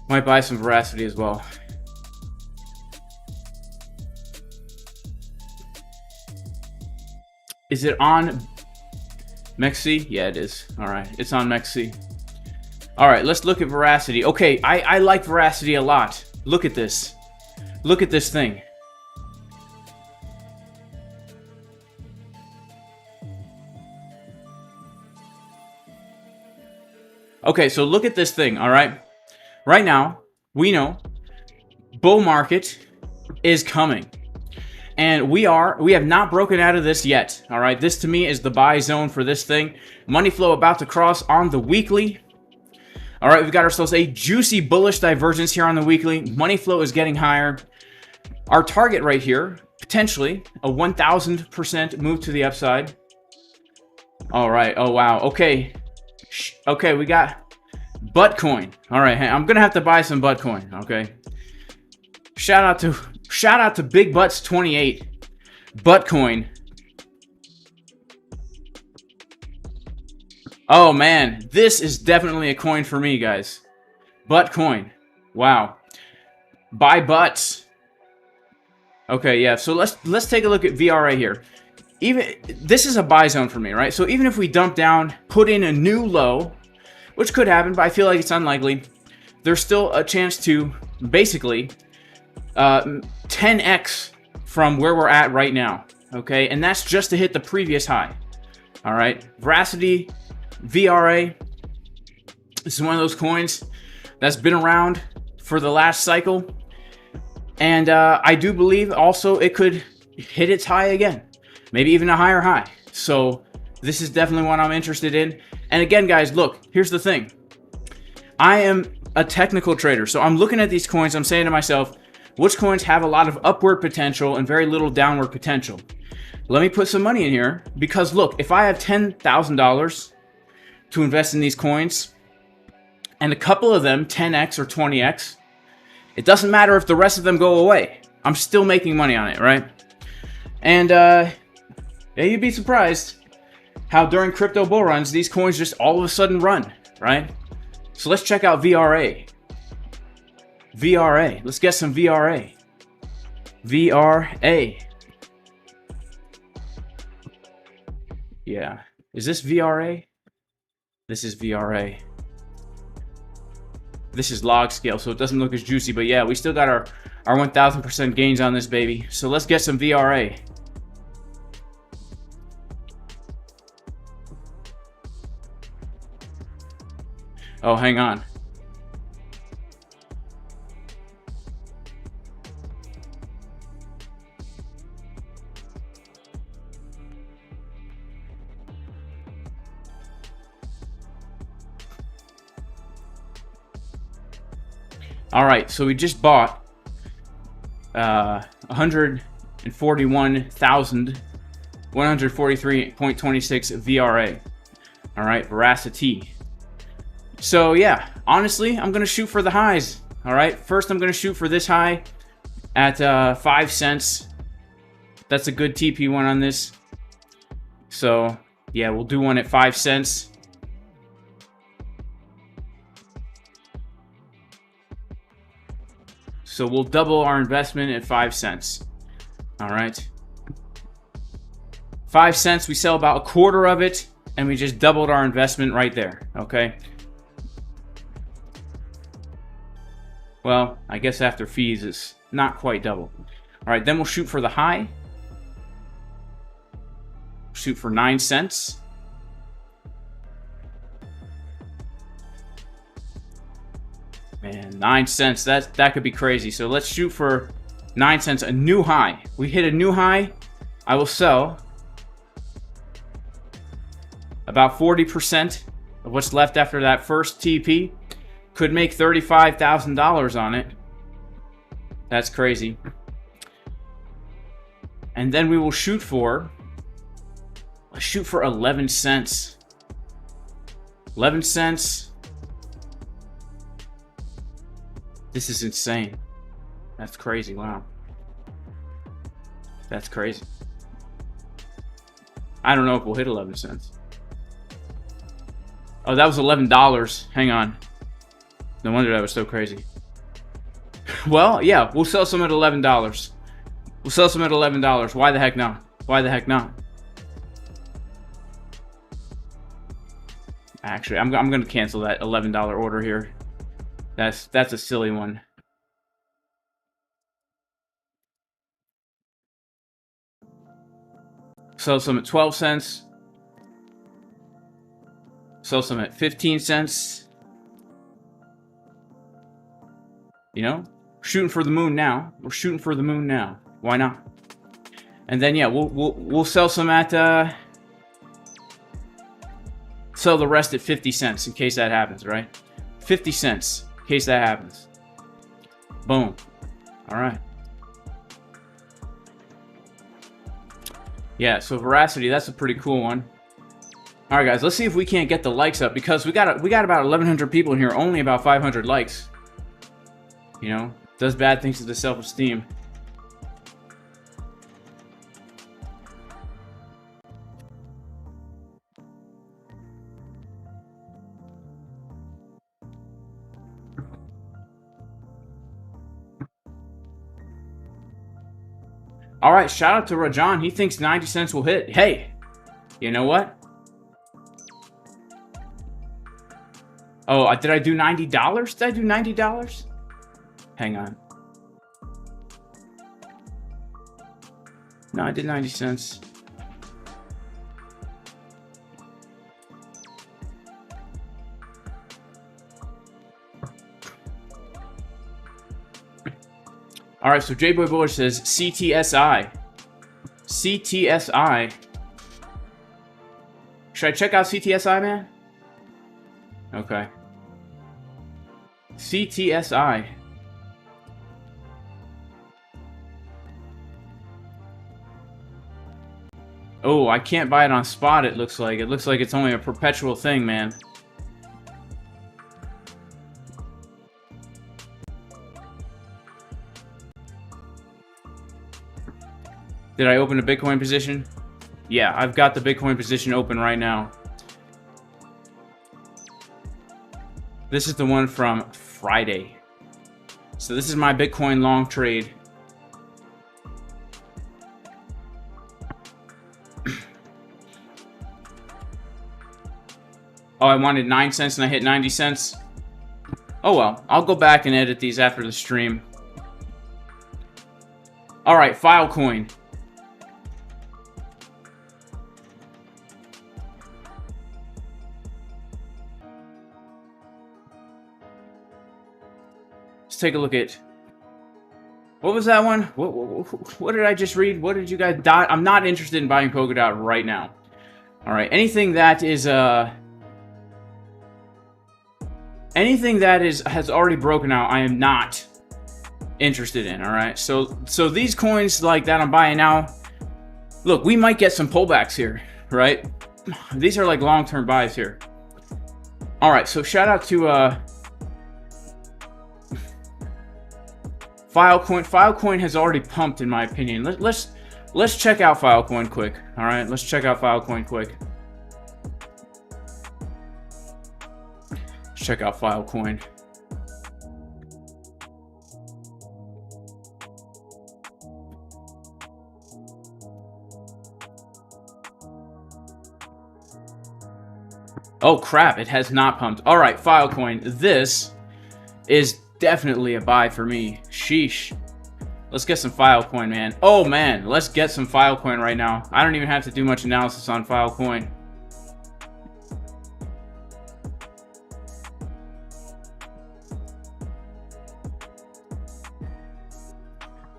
B: Might buy some Veracity as well. Is it on MEXC? Yeah, it is. All right, it's on MEXC. All right, let's look at Veracity. Okay, I like Veracity a lot. Look at this. Look at this thing. Okay, so look at this thing, all right? Right now, we know bull market is coming. And we have not broken out of this yet, all right? This, to me, is the buy zone for this thing. Money flow about to cross on the weekly. All right, we've got ourselves a juicy bullish divergence here on the weekly. Money flow is getting higher. Our target right here, potentially, a 1,000% move to the upside. All right, oh, wow, okay. Okay, we got Altcoin. All right, I'm gonna have to buy some Altcoin. Okay. Shout out to Big Butts 28. Altcoin. Oh man, this is definitely a coin for me, guys. Altcoin. Wow. Buy butts. Okay, yeah. So let's take a look at VRA here. Even this is a buy zone for me, right? So even if we dump down, put in a new low, which could happen, but I feel like it's unlikely, there's still a chance to basically 10x from where we're at right now, okay? And that's just to hit the previous high, all right? Veracity, VRA, this is one of those coins that's been around for the last cycle, and I do believe also it could hit its high again. Maybe even a higher high. So this is definitely one I'm interested in. And again, guys, look, here's the thing. I am a technical trader. So I'm looking at these coins. I'm saying to myself, which coins have a lot of upward potential and very little downward potential? Let me put some money in here. Because look, if I have $10,000 to invest in these coins, and a couple of them 10x or 20x, it doesn't matter if the rest of them go away. I'm still making money on it, right? And yeah, you'd be surprised how during crypto bull runs, these coins just all of a sudden run, right? So let's check out VRA. VRA. Let's get some VRA. VRA. Yeah. Is this VRA? This is VRA. This is log scale, so it doesn't look as juicy, but yeah, we still got our 1,000% gains on this baby. So let's get some VRA. Oh, hang on. All right, so we just bought 141,143.26 VRA. All right, Veracity. So yeah, honestly, I'm gonna shoot for the highs. All right, first I'm gonna shoot for this high at 5 cents. That's a good TP one on this. So yeah, we'll do one at 5 cents. So we'll double our investment at 5 cents. All right. 5 cents, we sell about a quarter of it, and we just doubled our investment right there, okay? Well, I guess after fees, it's not quite double. All right, then we'll shoot for the high. Shoot for 9 cents. Man, 9 cents, that could be crazy. So let's shoot for 9 cents, a new high. We hit a new high, I will sell about 40% of what's left after that first TP. Could make $35,000 on it. That's crazy. And then we will shoot for, let's shoot for 11 cents. 11 cents. This is insane. That's crazy. Wow. That's crazy. I don't know if we'll hit 11 cents. Oh, that was $11. Hang on. No wonder that was so crazy. Well, yeah, we'll sell some at $11. We'll sell some at $11. Why the heck not? Why the heck not? Actually, I'm going to cancel that $11 order here. That's a silly one. Sell some at 12 cents. Sell some at 15 cents. You know, shooting for the moon now. We're shooting for the moon now. Why not? And then yeah, we'll sell some at sell the rest at 50 cents in case that happens, right? 50 cents in case that happens. Boom. All right. Yeah, so Veracity, that's a pretty cool one. All right, guys, let's see if we can't get the likes up because we got about 1,100 people in here, only about 500 likes. You know, does bad things to the self-esteem. All right, shout out to Rajan. He thinks 90 cents will hit. Hey, you know what? Oh, did I do $90? Did I do $90? Hang on. No, I did 90 cents. All right, so J-Boy Bullish says CTSI. CTSI. Should I check out CTSI, man? Okay. CTSI. Oh, I can't buy it on spot, it looks like. It looks like it's only a perpetual thing, man. Did I open a Bitcoin position? Yeah, I've got the Bitcoin position open right now. This is the one from Friday. So this is my Bitcoin long trade. Oh, I wanted 9 cents and I hit 90 cents. Oh well, I'll go back and edit these after the stream. Alright, Filecoin. Let's take a look at... What was that one? What did I just read? What did you guys... I'm not interested in buying Polkadot right now. Alright, anything that is... Anything that has already broken out, I am not interested in, alright? So these coins like that I'm buying now, look, we might get some pullbacks here, right? These are like long-term buys here. All right, so shout out to Filecoin. Filecoin has already pumped, in my opinion. Let's check out Filecoin quick. All right, let's check out Filecoin quick. Let's check out Filecoin. Oh crap, it has not pumped. All right, Filecoin. This is definitely a buy for me. Sheesh. Let's get some Filecoin, man. Oh man, let's get some Filecoin right now. I don't even have to do much analysis on Filecoin.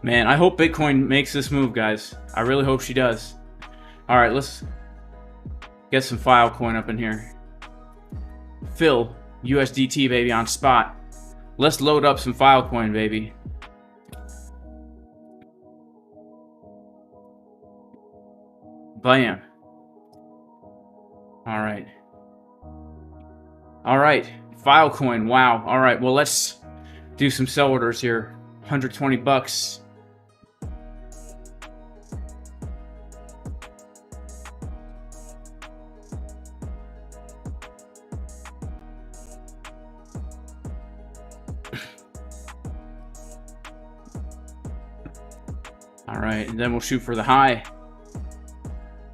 B: Man, I hope Bitcoin makes this move, guys. I really hope she does. All right, let's get some Filecoin up in here. Phil, USDT, baby, on spot. Let's load up some Filecoin, baby. Bam. All right. All right. Filecoin. Wow. All right. Well, let's do some sell orders here. 120 bucks. All right, and then we'll shoot for the high.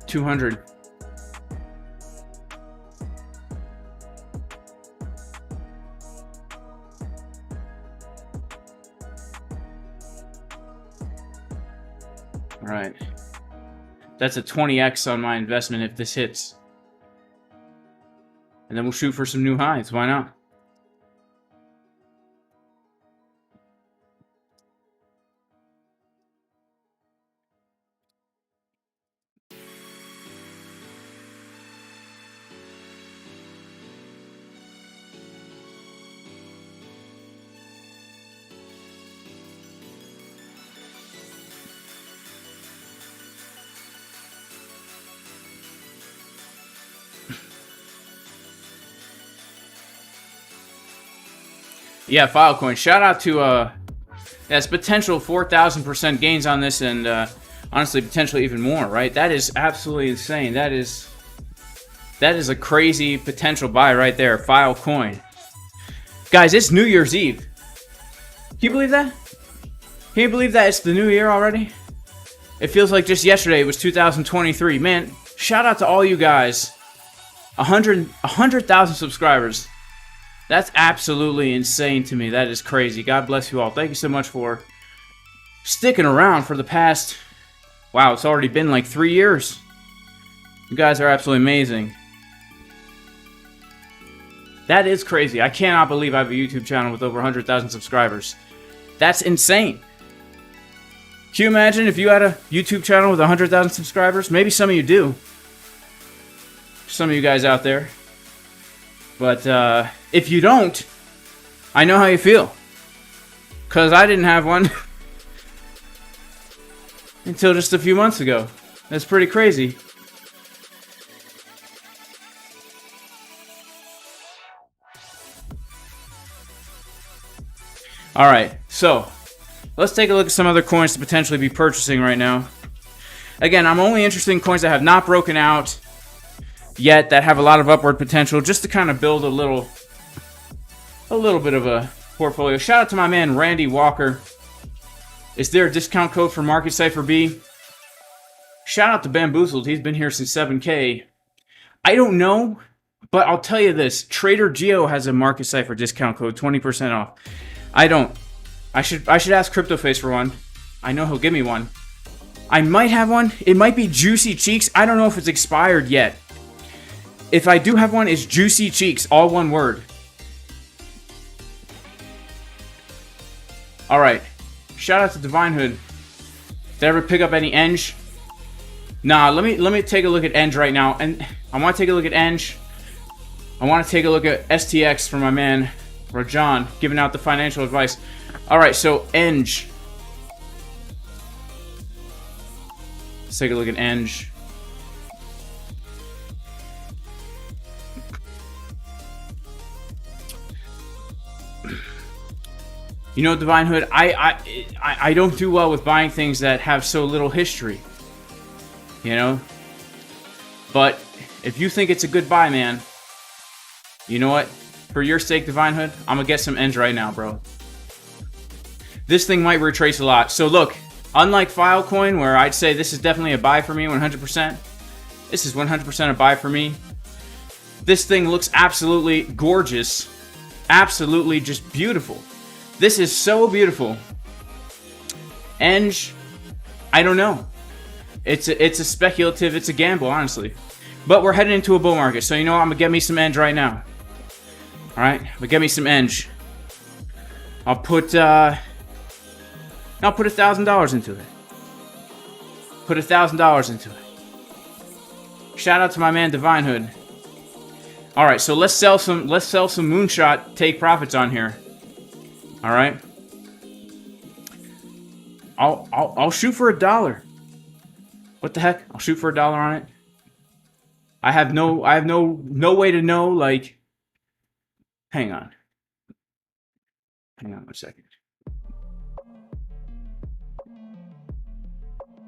B: 200. All right. That's a 20x on my investment if this hits. And then we'll shoot for some new highs. Why not? Yeah, Filecoin. Shout out to that's potential 4,000% gains on this, and honestly, potentially even more. Right? That is absolutely insane. That is a crazy potential buy right there. Filecoin, guys. It's New Year's Eve. Can you believe that? Can you believe that it's the new year already? It feels like just yesterday it was 2023. Man, shout out to all you guys. 100,000 subscribers. That's absolutely insane to me. That is crazy. God bless you all. Thank you so much for sticking around for the past... Wow, it's already been like 3 years. You guys are absolutely amazing. That is crazy. I cannot believe I have a YouTube channel with over 100,000 subscribers. That's insane. Can you imagine if you had a YouTube channel with 100,000 subscribers? Maybe some of you do. Some of you guys out there. But if you don't, I know how you feel. Because I didn't have one until just a few months ago. That's pretty crazy. Alright, so let's take a look at some other coins to potentially be purchasing right now. Again, I'm only interested in coins that have not broken out yet, that have a lot of upward potential, just to kind of build a little bit of a portfolio. Shout out to my man Randy Walker. Is there a discount code for Market Cipher B? Shout out to Bamboozled. He's been here since 7K. I don't know, but I'll tell you this. Trader Geo has a Market Cipher discount code, 20% off. I don't. I should ask CryptoFace for one. I know he'll give me one. I might have one. It might be Juicy Cheeks. I don't know if it's expired yet. If I do have one, it's Juicy Cheeks, all one word. All right. Shout out to Divine Hood. Did I ever pick up any Eng? Nah, let me take a look at Eng right now. And I want to take a look at Eng. I want to take a look at STX for my man Rajan, giving out the financial advice. All right, so Eng. Let's take a look at Eng. You know, Divine Hood, I don't do well with buying things that have so little history. You know? But if you think it's a good buy, man, you know what? For your sake, Divine Hood, I'm gonna get some ends right now, bro. This thing might retrace a lot. So look, unlike Filecoin, where I'd say this is definitely a buy for me, 100%. This is 100% a buy for me. This thing looks absolutely gorgeous. Absolutely just beautiful. This is so beautiful. Eng, I don't know. It's a speculative, it's a gamble, honestly. But we're heading into a bull market, so you know what? I'm gonna get me some Eng right now. Alright, but get me some Eng. I'll put $1,000 into it. Put $1,000 into it. Shout out to my man Divine Hood. All right, so let's sell some moonshot take profits on here. All right. I'll shoot for $1. What the heck? I'll shoot for $1 on it. I have no way to know, like, hang on one second.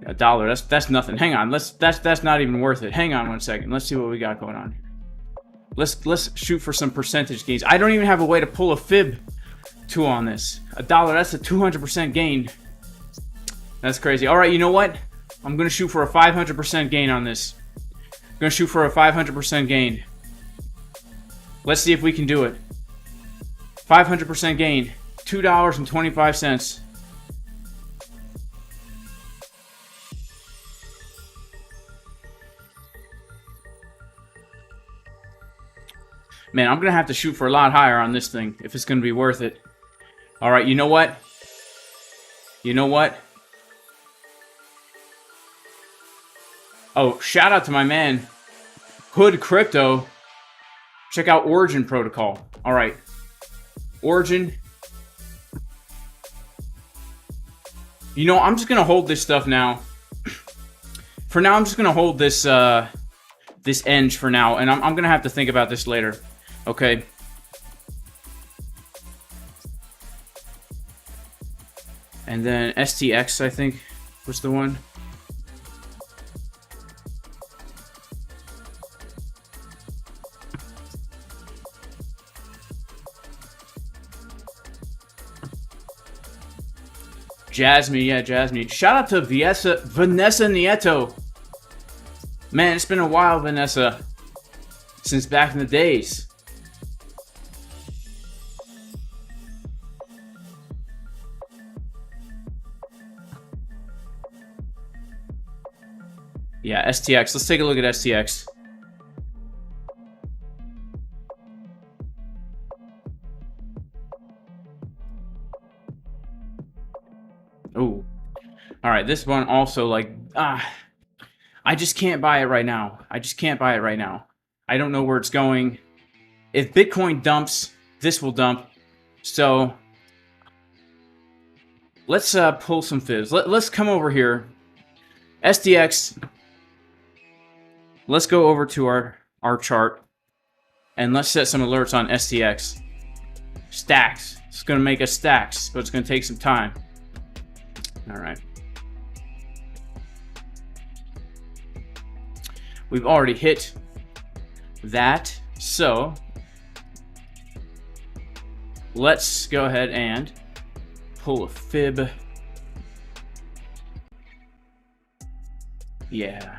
B: $1, that's nothing. Hang on, that's not even worth it. Hang on one second. Let's see what we got going on here. Let's shoot for some percentage gains. I don't even have a way to pull a fib tool on this. $1, that's a 200% gain. That's crazy. All right, you know what? I'm gonna shoot for a 500% gain on this. I'm gonna shoot for a 500% gain. Let's see if we can do it. 500% gain. $2.25. Man, I'm going to have to shoot for a lot higher on this thing if it's going to be worth it. All right, you know what? You know what? Oh, shout out to my man, Hood Crypto. Check out Origin Protocol. All right. Origin. You know, I'm just going to hold this stuff now. For now, I'm just going to hold this this Eng for now, and I'm going to have to think about this later. Okay. And then STX, I think, was the one. Jasmine, yeah, Jasmine. Shout out to Vanessa Nieto. Man, it's been a while, Vanessa. Since back in the days. Yeah, STX. Let's take a look at STX. Oh. Alright, this one also, like, I just can't buy it right now. I just can't buy it right now. I don't know where it's going. If Bitcoin dumps, this will dump. So, let's pull some fibs. Let's come over here. STX. Let's go over to our chart. And let's set some alerts on STX. Stacks. It's going to make us stacks, but it's going to take some time. Alright. We've already hit that. So, let's go ahead and pull a fib. Yeah.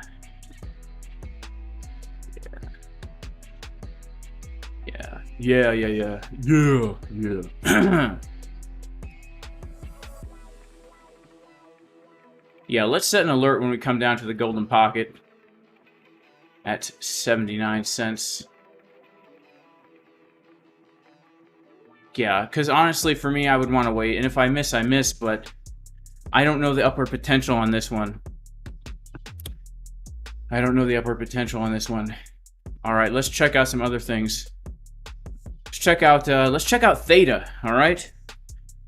B: Yeah. Yeah, let's set an alert when we come down to the golden pocket at 79 cents. Yeah, because honestly, for me, I would want to wait. And if I miss, I miss, but I don't know the upward potential on this one. I don't know the upward potential on this one. All right, let's check out some other things. Let's check out Theta, all right?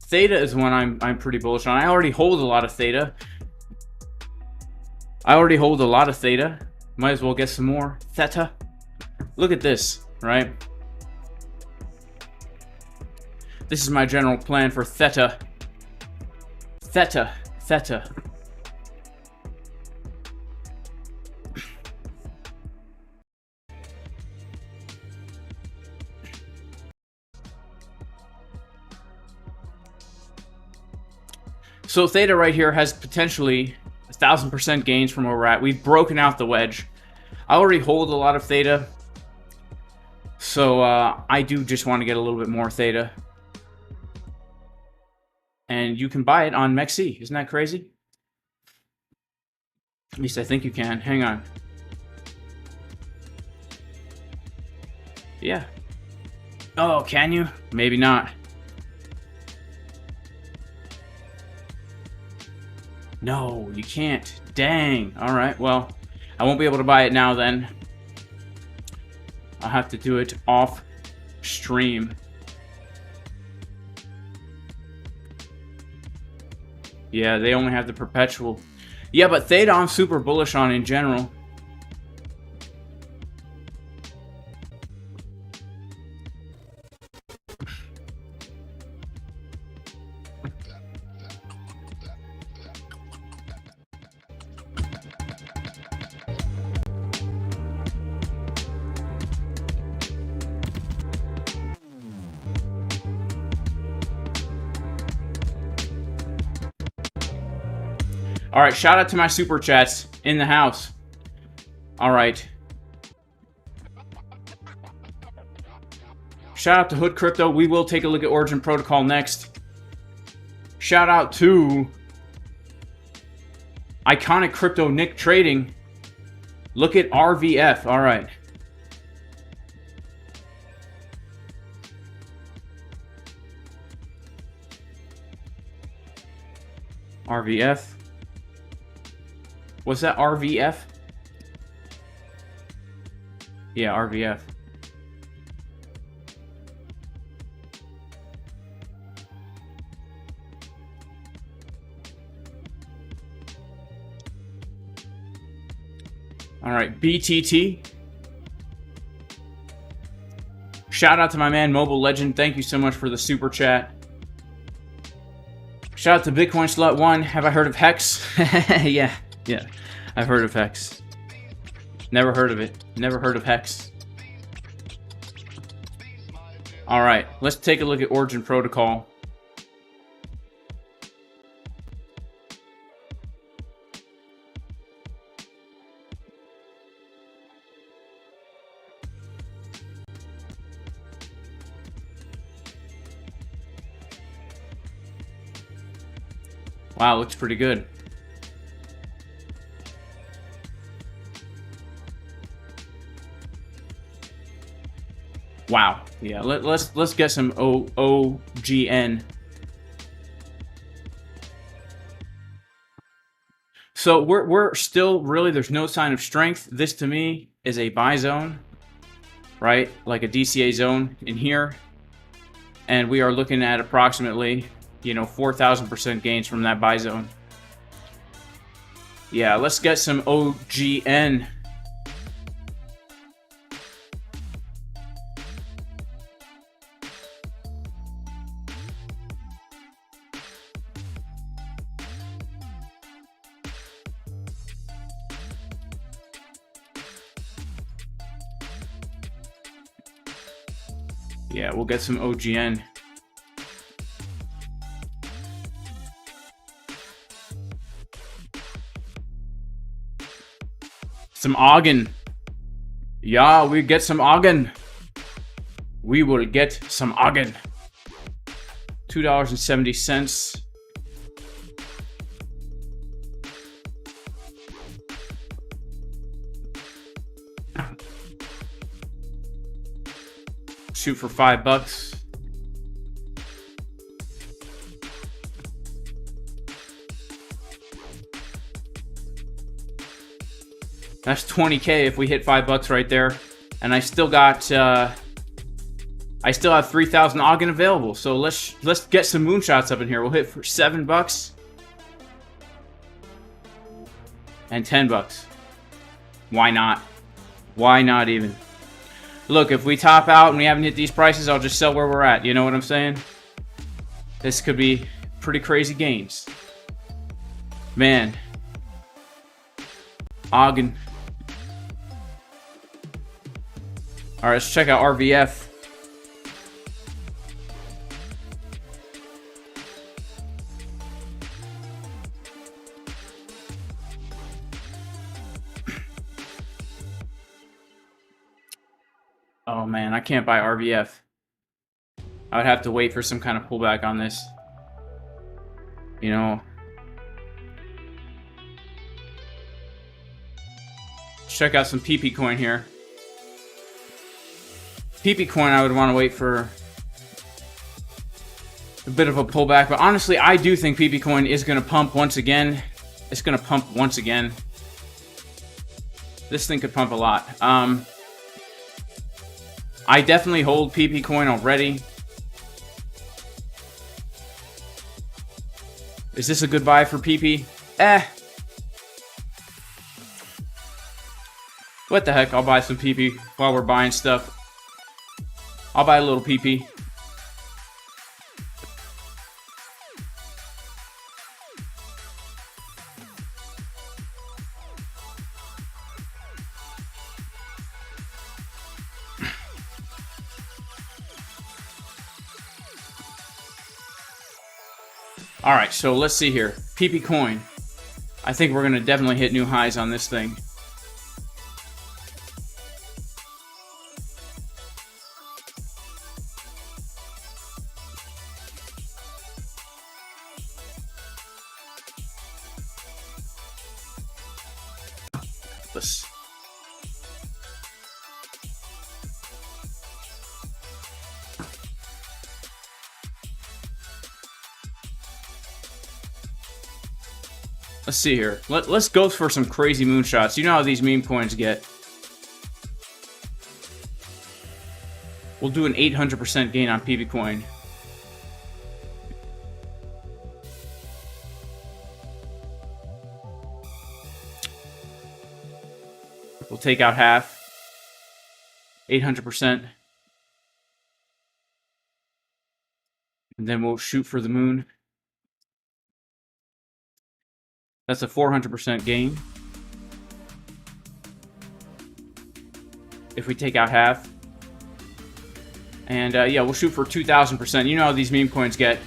B: Theta is one I'm pretty bullish on. I already hold a lot of Theta. Might as well get some more Theta. Look at this, right? This is my general plan for Theta. Theta. So Theta right here has potentially 1,000% gains from where we're at. We've broken out the wedge. I already hold a lot of Theta, so I do just want to get a little bit more Theta. And you can buy it on MEXC. Isn't that crazy? At least I think you can. Hang on. Yeah. Oh, can you? Maybe not. No, you can't. Dang. Alright, well, I won't be able to buy it now then. I'll have to do it off stream. Yeah, they only have the perpetual. Yeah, but Theta I'm super bullish on in general. All right, shout out to my super chats in the house. All right. Shout out to Hood Crypto. We will take a look at Origin Protocol next. Shout out to Iconic Crypto Nick Trading. Look at RVF. All right. RVF. Was that RVF? Yeah, RVF. All right, BTT. Shout out to my man Mobile Legend. Thank you so much for the super chat. Shout out to Bitcoin Slut 1. Have I heard of Hex? Yeah, I've heard of Hex. Never heard of it. Never heard of Hex. All right, let's take a look at Origin Protocol. Wow, looks pretty good. Wow. Yeah, let's get some OGN. So we're still really, there's no sign of strength. This to me is a buy zone, right? Like a DCA zone in here. And we are looking at approximately, you know, 4,000% gains from that buy zone. Yeah, let's get some OGN. Yeah, we'll get some OGN. Some Ogden. Yeah, we get some Ogden. We will get some Ogden. $2.70. Shoot for $5. That's 20K if we hit $5 right there, and I still got I still have 3,000 Ogden available. So let's get some moonshots up in here. We'll hit for $7 and $10. Why not? Why not even? Look, if we top out and we haven't hit these prices, I'll just sell where we're at. You know what I'm saying? This could be pretty crazy gains. Man. Ogden. Alright, let's check out RVF. Oh man, I can't buy RVF. I would have to wait for some kind of pullback on this. You know. Let's check out some PP coin here. PP coin, I would want to wait for a bit of a pullback, but honestly, I do think PP coin is going to pump once again. It's going to pump once again. This thing could pump a lot. I definitely hold PP coin already. Is this a good buy for PP? What the heck? I'll buy some PP while we're buying stuff. I'll buy a little PP. Alright, so let's see here. PP coin. I think we're going to definitely hit new highs on this thing. Let's see here. Let's go for some crazy moonshots. You know how these meme coins get. We'll do an 800% gain on PP coin. We'll take out half. 800%. And then we'll shoot for the moon. That's a 400% gain. If we take out half. And yeah, we'll shoot for 2,000%. You know how these meme coins get.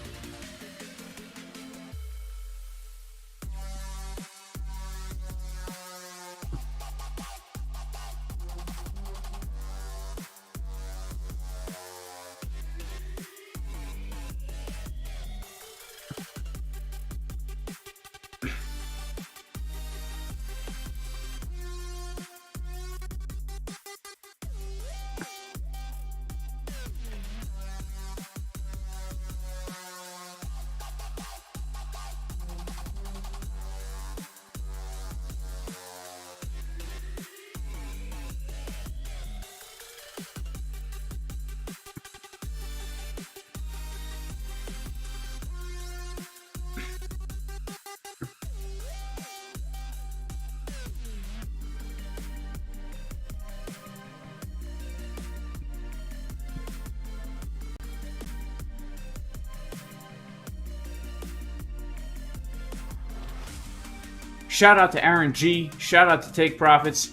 B: Shout out to Aaron G. Shout out to Take Profits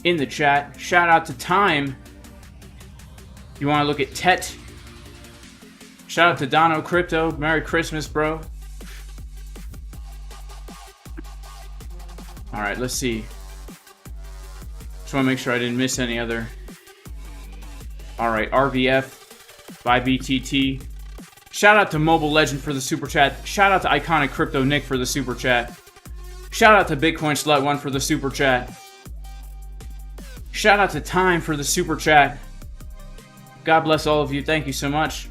B: in the chat. Shout out to Time. You want to look at Tet. Shout out to Dono Crypto. Merry Christmas, bro. Alright, let's see. Just want to make sure I didn't miss any other. Alright, RVF by BTT. Shout out to Mobile Legend for the super chat. Shout out to Iconic Crypto Nick for the super chat. Shout out to Bitcoin Slut 1 for the super chat. Shout out to Time for the super chat. God bless all of you. Thank you so much.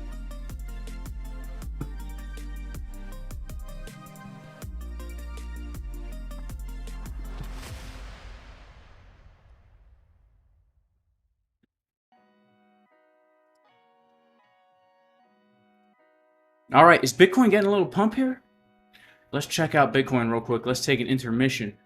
B: All right, is Bitcoin getting a little pump here? Let's check out Bitcoin real quick. Let's take an intermission.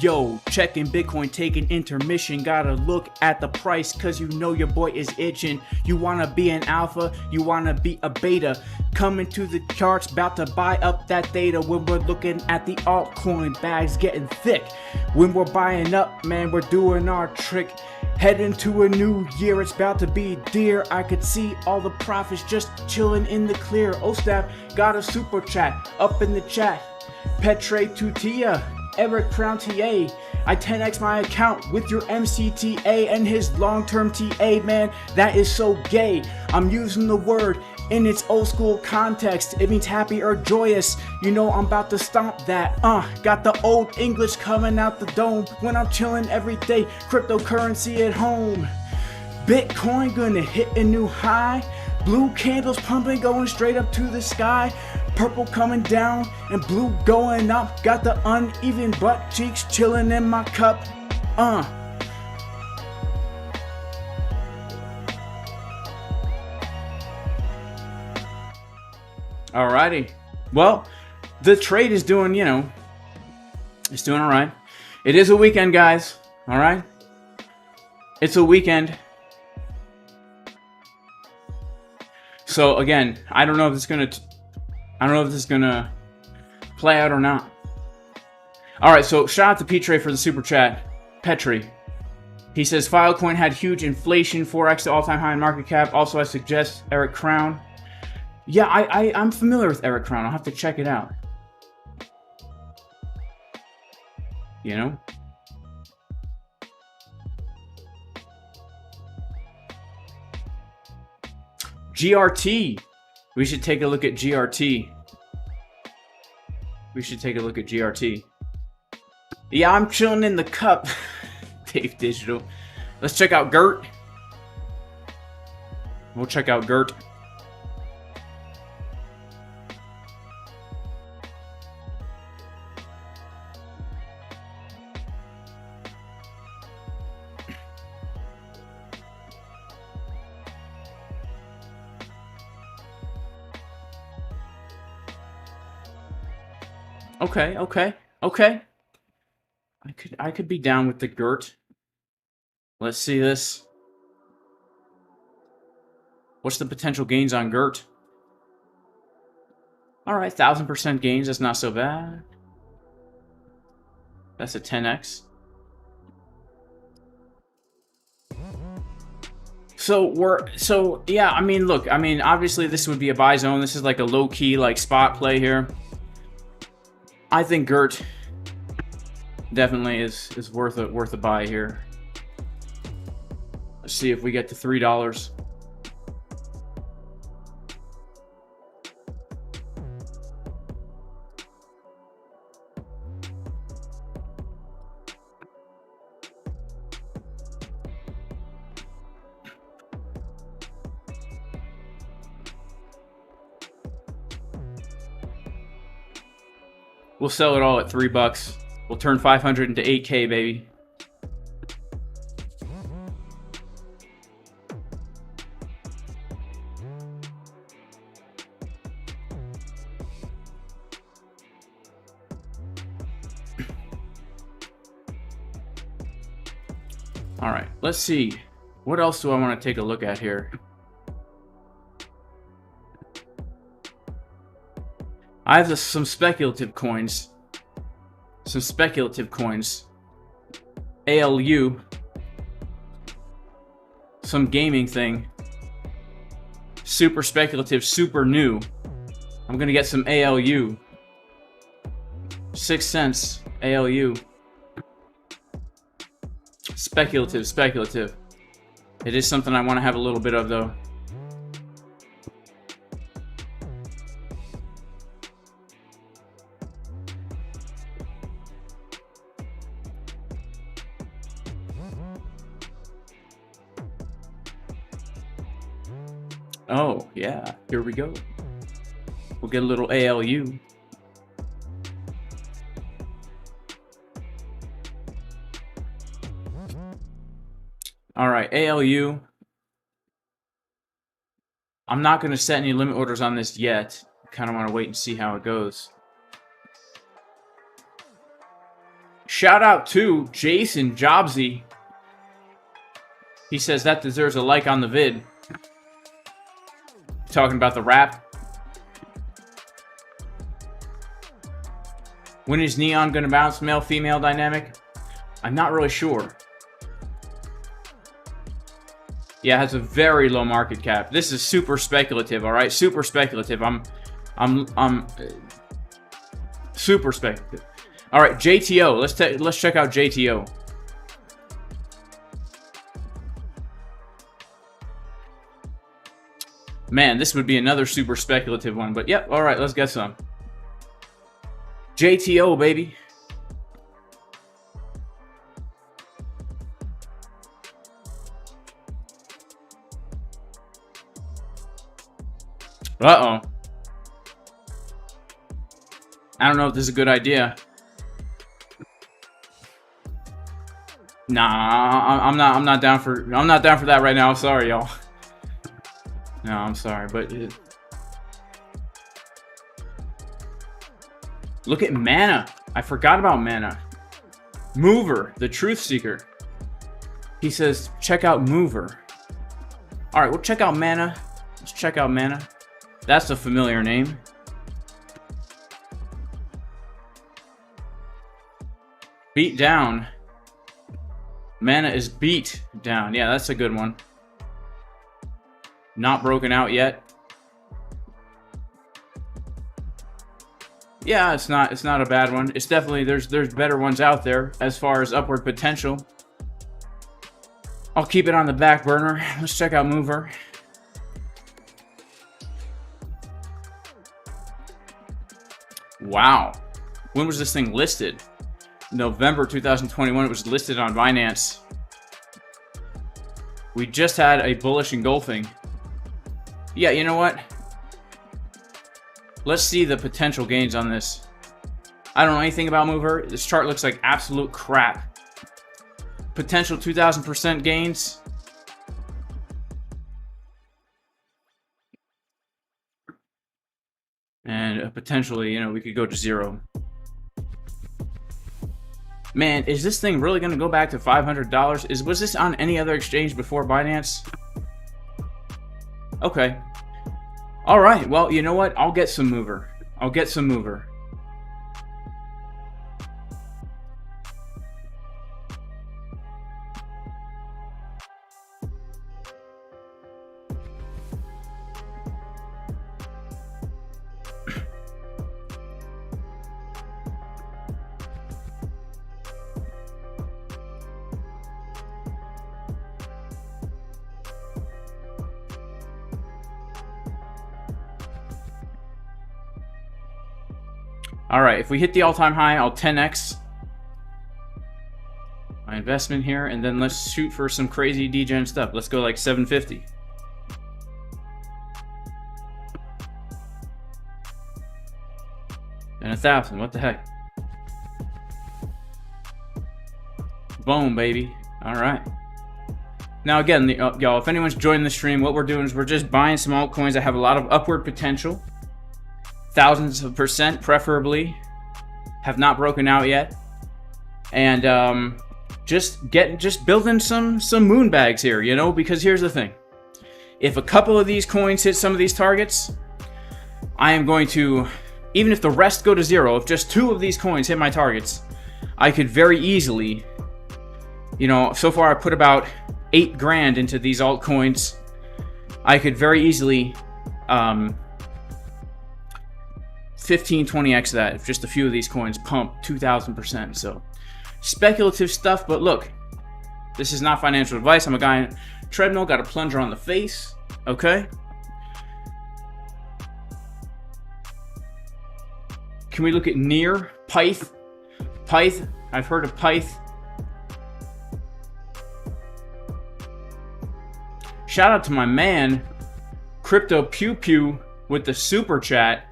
B: Yo, checking Bitcoin, taking intermission. Gotta look at the price, cause you know your boy is itching. You wanna be an alpha, you wanna be a beta. Coming to the charts, about to buy up that theta. When we're looking at the altcoin bags getting thick. When we're buying up, man, we're doing our trick. Heading to a new year, it's about to be dear. I could see all the profits just chilling in the clear. Ostap got a super chat up in the chat. Petre Tutia, Eric Crown TA. I 10x my account with your MCTA and his long-term TA, man. That is so gay. I'm using the word in its old school context. It means happy or joyous. You know I'm about to stomp that. Got the old English coming out the dome when I'm chilling every day. Cryptocurrency at home. Bitcoin gonna hit a new high. Blue candles pumping, going straight up to the sky. Purple coming down and blue going up. Got the uneven butt cheeks chilling in my cup. Alrighty. Well, the trade is doing, you know, it's doing alright. It is a weekend, guys. Alright? It's a weekend. So again, I don't know if it's gonna play out or not. Alright, so shout out to Petre for the super chat. Petri. He says Filecoin had huge inflation, 4x to all-time high in market cap. Also, I suggest Eric Crown. Yeah, I'm familiar with Eric Crown. I'll have to check it out. You know? GRT. We should take a look at GRT. We should take a look at GRT. Yeah, I'm chilling in the cup. Dave Digital. Let's check out Gert. We'll check out Gert. Okay. I could be down with the Gert. Let's see this. What's the potential gains on Gert? Alright, 1000% gains, that's not so bad. That's a 10x. So yeah, I mean, look, I mean, obviously this would be a buy zone. This is like a low-key like spot play here. I think Gert definitely is worth a buy here. Let's see if we get to $3. We'll sell it all at $3. We'll turn 500 into 8K, baby. All right, let's see. What else do I want to take a look at here? I have some speculative coins. ALU. Some gaming thing. Super speculative, super new. I'm gonna get some ALU. 6 cents. ALU. Speculative. It is something I want to have a little bit of, though. Oh, yeah. Here we go. We'll get a little ALU. All right, ALU. I'm not going to set any limit orders on this yet. I kind of want to wait and see how it goes. Shout out to Jason Jobsy. He says that deserves a like on the vid. Talking about the rap. When is Neon gonna bounce? Male-female dynamic? I'm not really sure. Yeah, it has a very low market cap. This is super speculative, all right? Super speculative. I'm super speculative. All right, JTO. Let's check out JTO. Man, this would be another super speculative one, but yep. All right, let's get some. JTO, baby. Uh-oh. I don't know if this is a good idea. Nah, I'm not down for that right now. Sorry, y'all. No, I'm sorry, but look at Mana. I forgot about Mana. Mover, the Truth Seeker. He says, check out Mover. All right, we'll check out Mana. Let's check out Mana. That's a familiar name. Beat down. Mana is beat down. Yeah, that's a good one. Not broken out yet. Yeah, it's not a bad one. It's definitely there's better ones out there as far as upward potential. I'll keep it on the back burner. Let's check out Mover. Wow. When was this thing listed? November 2021. It was listed on Binance. We just had a bullish engulfing. Yeah, you know what? Let's see the potential gains on this. I don't know anything about Mover. This chart looks like absolute crap. Potential 2,000% gains. And potentially, you know, we could go to 0. Man, is this thing really going to go back to $500? Was this on any other exchange before Binance? Okay. All right. Well, you know what? I'll get some Mover. I'll get some Mover. All right, if we hit the all-time high, I'll 10x my investment here, and then let's shoot for some crazy degen stuff. Let's go like 750. And 1,000, what the heck? Boom, baby. All right. Now again, y'all, if anyone's joining the stream, what we're doing is we're just buying some altcoins that have a lot of upward potential. Thousands of percent, preferably, have not broken out yet, and just building some moon bags here, you know. Because here's the thing: if a couple of these coins hit some of these targets, I am going to, even if the rest go to 0, if just 2 of these coins hit my targets, I could very easily, you know. So far, I put about 8 grand into these altcoins. I could very easily 15-20x that if just a few of these coins pump 2,000%. So speculative stuff, but look, this is not financial advice. I'm a guy in treadmill, got a plunger on the face. Okay. Can we look at near Pyth? Pyth, I've heard of Pyth. Shout out to my man Crypto Pew Pew with the super chat.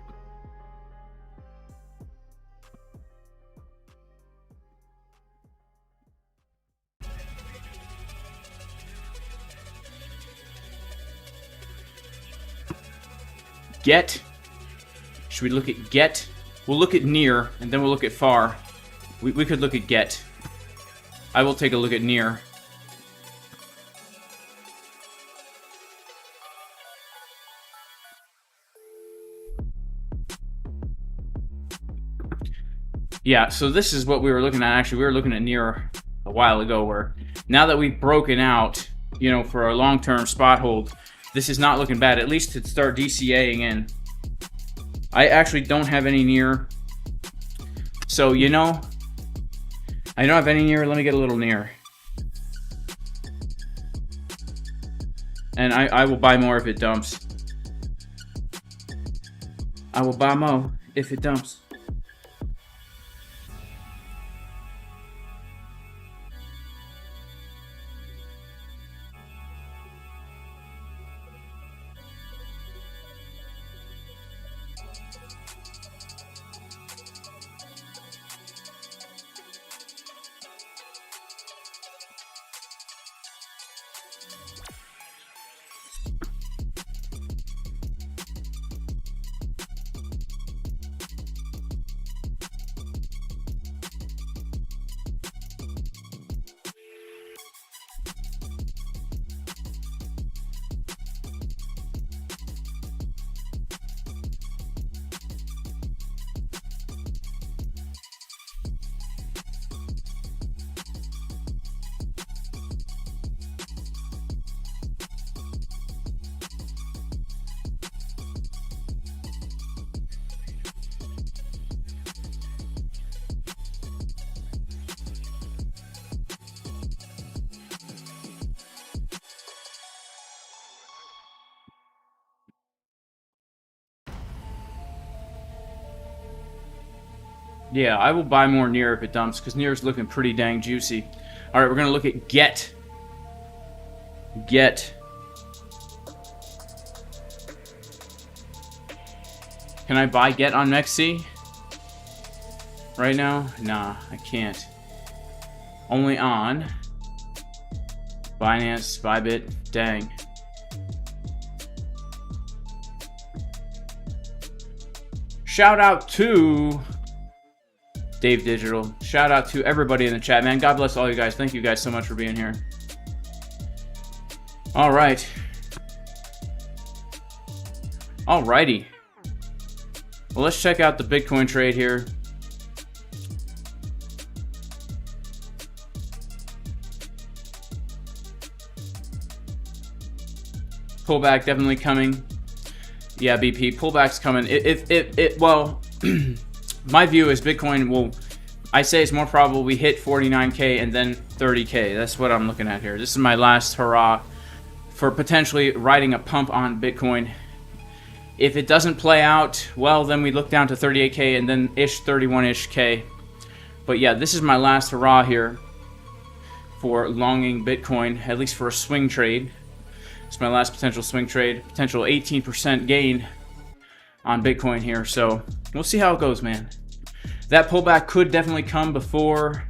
B: Get. Should we look at get? We'll look at near, and then we'll look at far. We could look at get. I will take a look at near. Yeah, so this is what we were looking at. Actually, we were looking at near a while ago, where now that we've broken out, you know, for a long-term spot hold, this is not looking bad. At least to start DCAing in. I actually don't have any near. So, you know, I don't have any near. Let me get a little near. And I will buy more if it dumps. I will buy more if it dumps. Yeah, I will buy more near if it dumps, because near is looking pretty dang juicy. Alright, we're going to look at get. Get. Can I buy get on MEXC? Right now? Nah, I can't. Only on Binance, Bybit, dang. Shout out to Dave Digital. Shout out to everybody in the chat, man. God bless all you guys. Thank you guys so much for being here. All right. Alrighty. Well, let's check out the Bitcoin trade here. Pullback definitely coming. Yeah, BP, pullback's coming. Well, my view is Bitcoin will, I say it's more probable we hit 49K and then 30K. That's what I'm looking at here. This is my last hurrah for potentially riding a pump on Bitcoin. If it doesn't play out, well, then we look down to 38K and then 31-ish K. But yeah, this is my last hurrah here for longing Bitcoin, at least for a swing trade. It's my last potential swing trade, potential 18% gain on Bitcoin here. So we'll see how it goes, man. That pullback could definitely come before,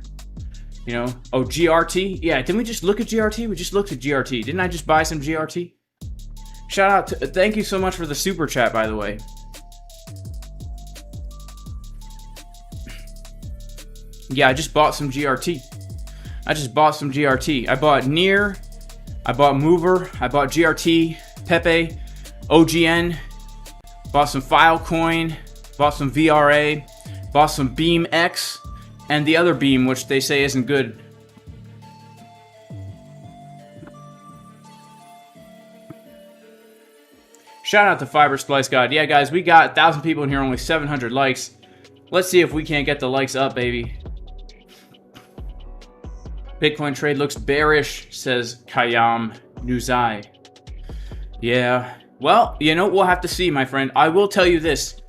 B: you know. Oh, GRT. Yeah, didn't we just look at GRT? We just looked at GRT. Didn't I just buy some GRT? Shout out to, thank you so much for the super chat, by the way. Yeah, I just bought some GRT. I bought Near. I bought Mover, I bought GRT, Pepe, OGN, bought some Filecoin, bought some VRA, bought some BingX, and the other Beam, which they say isn't good. Shout out to Fiber Splice God. Yeah, guys, we got 1,000 people in here, only 700 likes. Let's see if we can't get the likes up, baby. Bitcoin trade looks bearish, says Kayam Nuzai. Yeah, well, you know, we'll have to see, my friend. I will tell you this.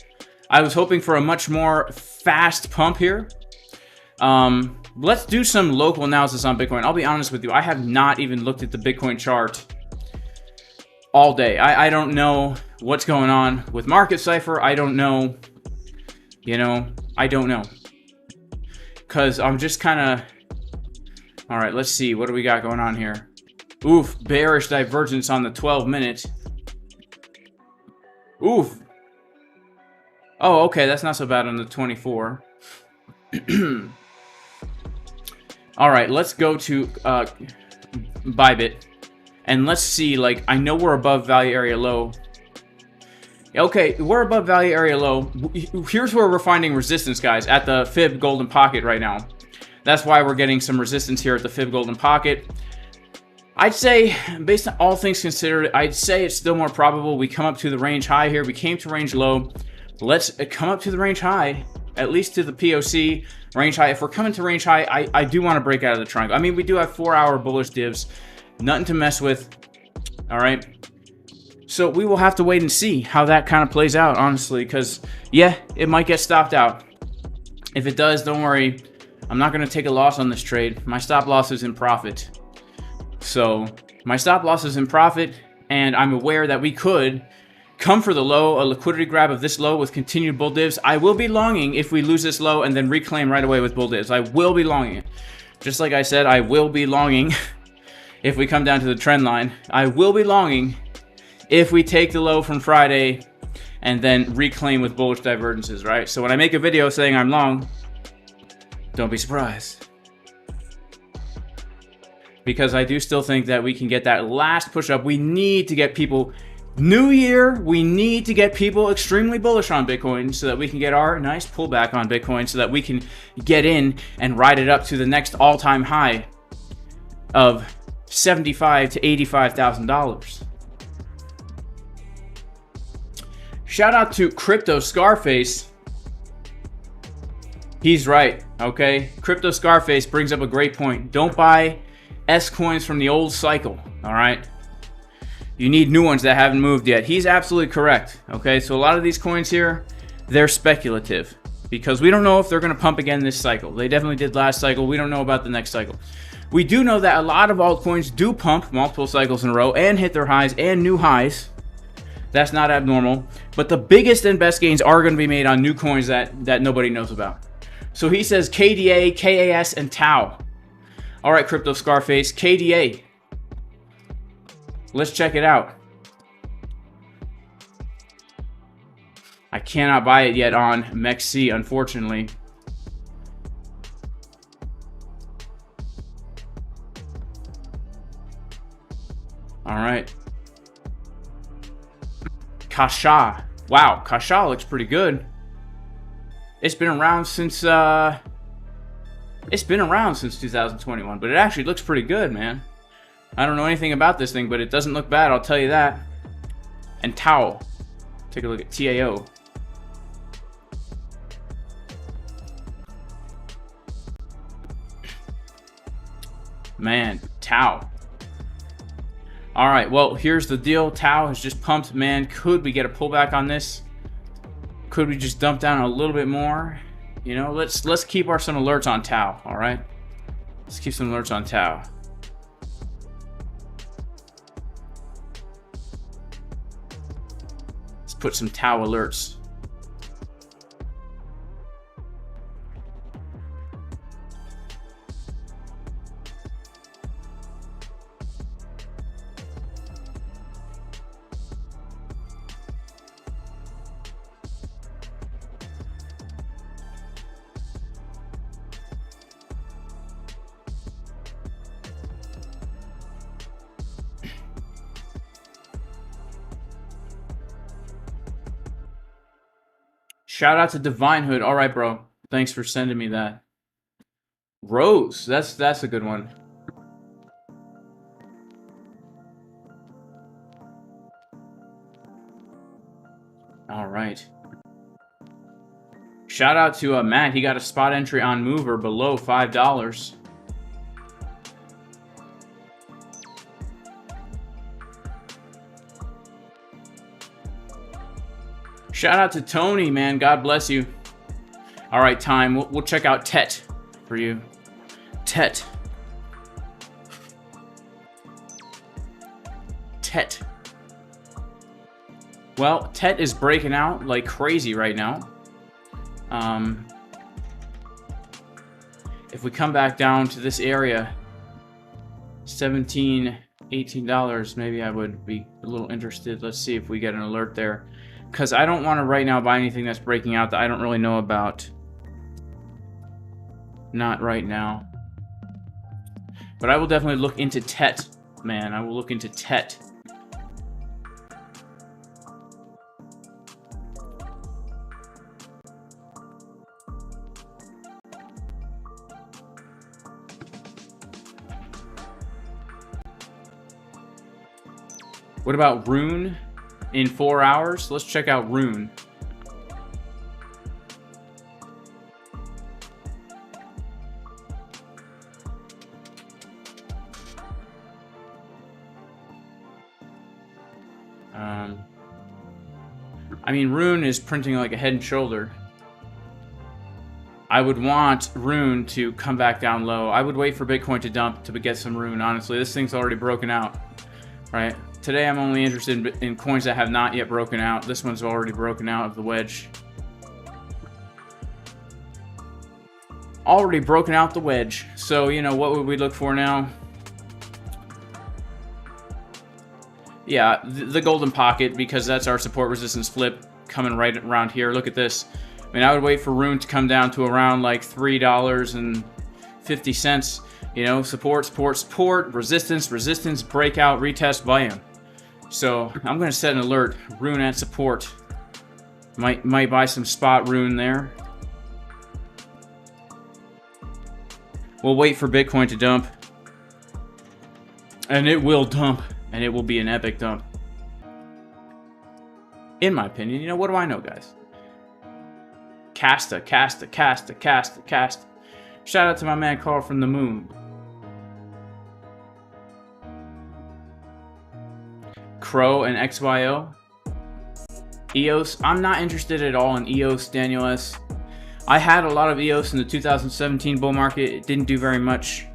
B: I was hoping for a much more fast pump here. Let's do some local analysis on Bitcoin. I'll be honest with you. I have not even looked at the Bitcoin chart all day. I don't know what's going on with Market Cipher. I don't know. You know, I don't know. Because I'm just kind of... All right, let's see. What do we got going on here? Oof, bearish divergence on the 12-minute. Oof. Oh, okay, that's not so bad on the 24. All right, let's go to Bybit, and let's see. Like, I know we're above value area low. Okay, we're above value area low. Here's where we're finding resistance, guys, at the fib golden pocket right now. That's why we're getting some resistance here at the fib golden pocket. I'd say, based on all things considered, I'd say it's still more probable we come up to the range high here. We came to range low. Let's come up to the range high, at least to the POC range high. If we're coming to range high, I do want to break out of the triangle. I mean, we do have 4-hour bullish divs. Nothing to mess with. All right. So we will have to wait and see how that kind of plays out, honestly, because, yeah, it might get stopped out. If it does, don't worry. I'm not going to take a loss on this trade. My stop loss is in profit. So my stop loss is in profit, and I'm aware that we could come for the low, a liquidity grab of this low with continued bull divs. I will be longing if we lose this low and then reclaim right away with bull divs. I will be longing it. Just like I said, I will be longing if we come down to the trend line. I will be longing if we take the low from Friday and then reclaim with bullish divergences, right? So when I make a video saying I'm long, don't be surprised. Because I do still think that we can get that last push up. We need to get people, new year, we need to get people extremely bullish on Bitcoin so that we can get our nice pullback on Bitcoin so that we can get in and ride it up to the next all-time high of $75,000 to $85,000. Shout out to Crypto Scarface. He's right, okay? Crypto Scarface brings up a great point. Don't buy S coins from the old cycle, all right? You need new ones that haven't moved yet. He's absolutely correct, okay? So a lot of these coins here, they're speculative because we don't know if they're going to pump again this cycle. They definitely did last cycle. We don't know about the next cycle. We do know that a lot of altcoins do pump multiple cycles in a row and hit their highs and new highs. That's not abnormal. But the biggest and best gains are going to be made on new coins that nobody knows about. So he says KDA, KAS, and Tau. All right, Crypto Scarface, KDA. Let's check it out. I cannot buy it yet on MEXC, unfortunately. All right. Kasha. Wow, Kasha looks pretty good. It's been around since 2021, but it actually looks pretty good, man. I don't know anything about this thing, but it doesn't look bad, I'll tell you that. And Tau. Take a look at TAO. Man, Tau. All right, well, here's the deal. Tau has just pumped, man. Could we get a pullback on this? Could we just dump down a little bit more? You know, let's keep some alerts on Tau, all right? Let's keep some alerts on Tau. Let's put some Tau alerts. Shout out to Divine Hood. All right, bro. Thanks for sending me that. Rose. That's a good one. All right. Shout out to Matt. He got a spot entry on Mover below $5. Shout out to Tony, man. God bless you. All right, time. We'll check out Tet for you. Tet. Tet. Well, Tet is breaking out like crazy right now. If we come back down to this area, $17, $18, maybe I would be a little interested. Let's see if we get an alert there. Because I don't want to right now buy anything that's breaking out that I don't really know about. Not right now. But I will definitely look into TET, man. I will look into TET. What about Rune in 4 hours? Let's check out Rune. I mean, Rune is printing like a head and shoulder. I would want Rune to come back down low. I would wait for Bitcoin to dump to get some Rune, honestly. This thing's already broken out, right? Today I'm only interested in coins that have not yet broken out. This one's already broken out of the wedge. Already broken out the wedge. So, you know, what would we look for now? Yeah, the golden pocket, because that's our support resistance flip coming right around here. Look at this. I mean, I would wait for Rune to come down to around like $3.50. You know, support, support, support, resistance, resistance, breakout, retest, volume. So I'm going to set an alert. Rune at support. Might buy some spot Rune there. We'll wait for Bitcoin to dump. And it will dump. And it will be an epic dump. In my opinion. You know, what do I know, guys? Casta, Casta, Casta, Casta, Casta. Shout out to my man Carl from the moon. Crow and XYO. EOS. I'm not interested at all in EOS, Daniel S. I had a lot of EOS in the 2017 bull market. It didn't do very much.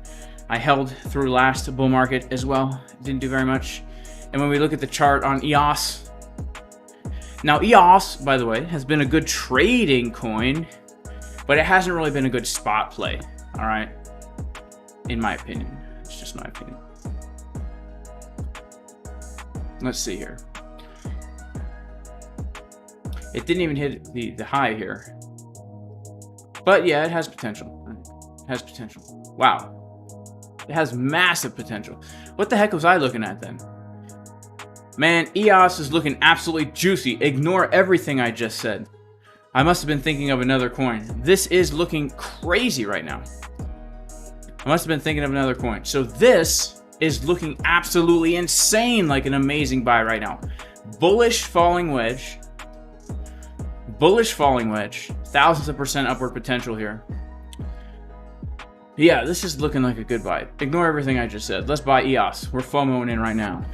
B: I held through last bull market as well. It didn't do very much. And when we look at the chart on EOS. Now EOS, by the way, has been a good trading coin. But it hasn't really been a good spot play. Alright? In my opinion. It's just my opinion. Let's see here. It didn't even hit the high here. But yeah, it has potential. It has potential. Wow. It has massive potential. What the heck was I looking at then? Man, EOS is looking absolutely juicy. Ignore everything I just said. I must have been thinking of another coin. This is looking crazy right now. I must have been thinking of another coin. So this is looking absolutely insane, like an amazing buy right now. Bullish falling wedge. Bullish falling wedge. Thousands of % upward potential here. Yeah, this is looking like a good buy. Ignore everything I just said. Let's buy EOS. We're FOMOing in right now.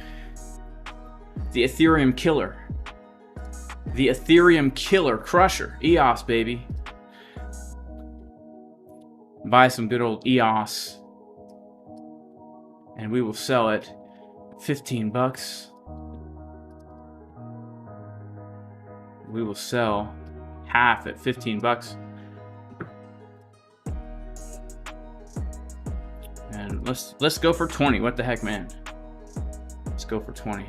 B: The Ethereum killer. The Ethereum killer crusher. EOS, baby. Buy some good old EOS. And we will sell it 15 bucks. We will sell half at 15 bucks. And let's go for 20. What the heck, man? Let's go for 20.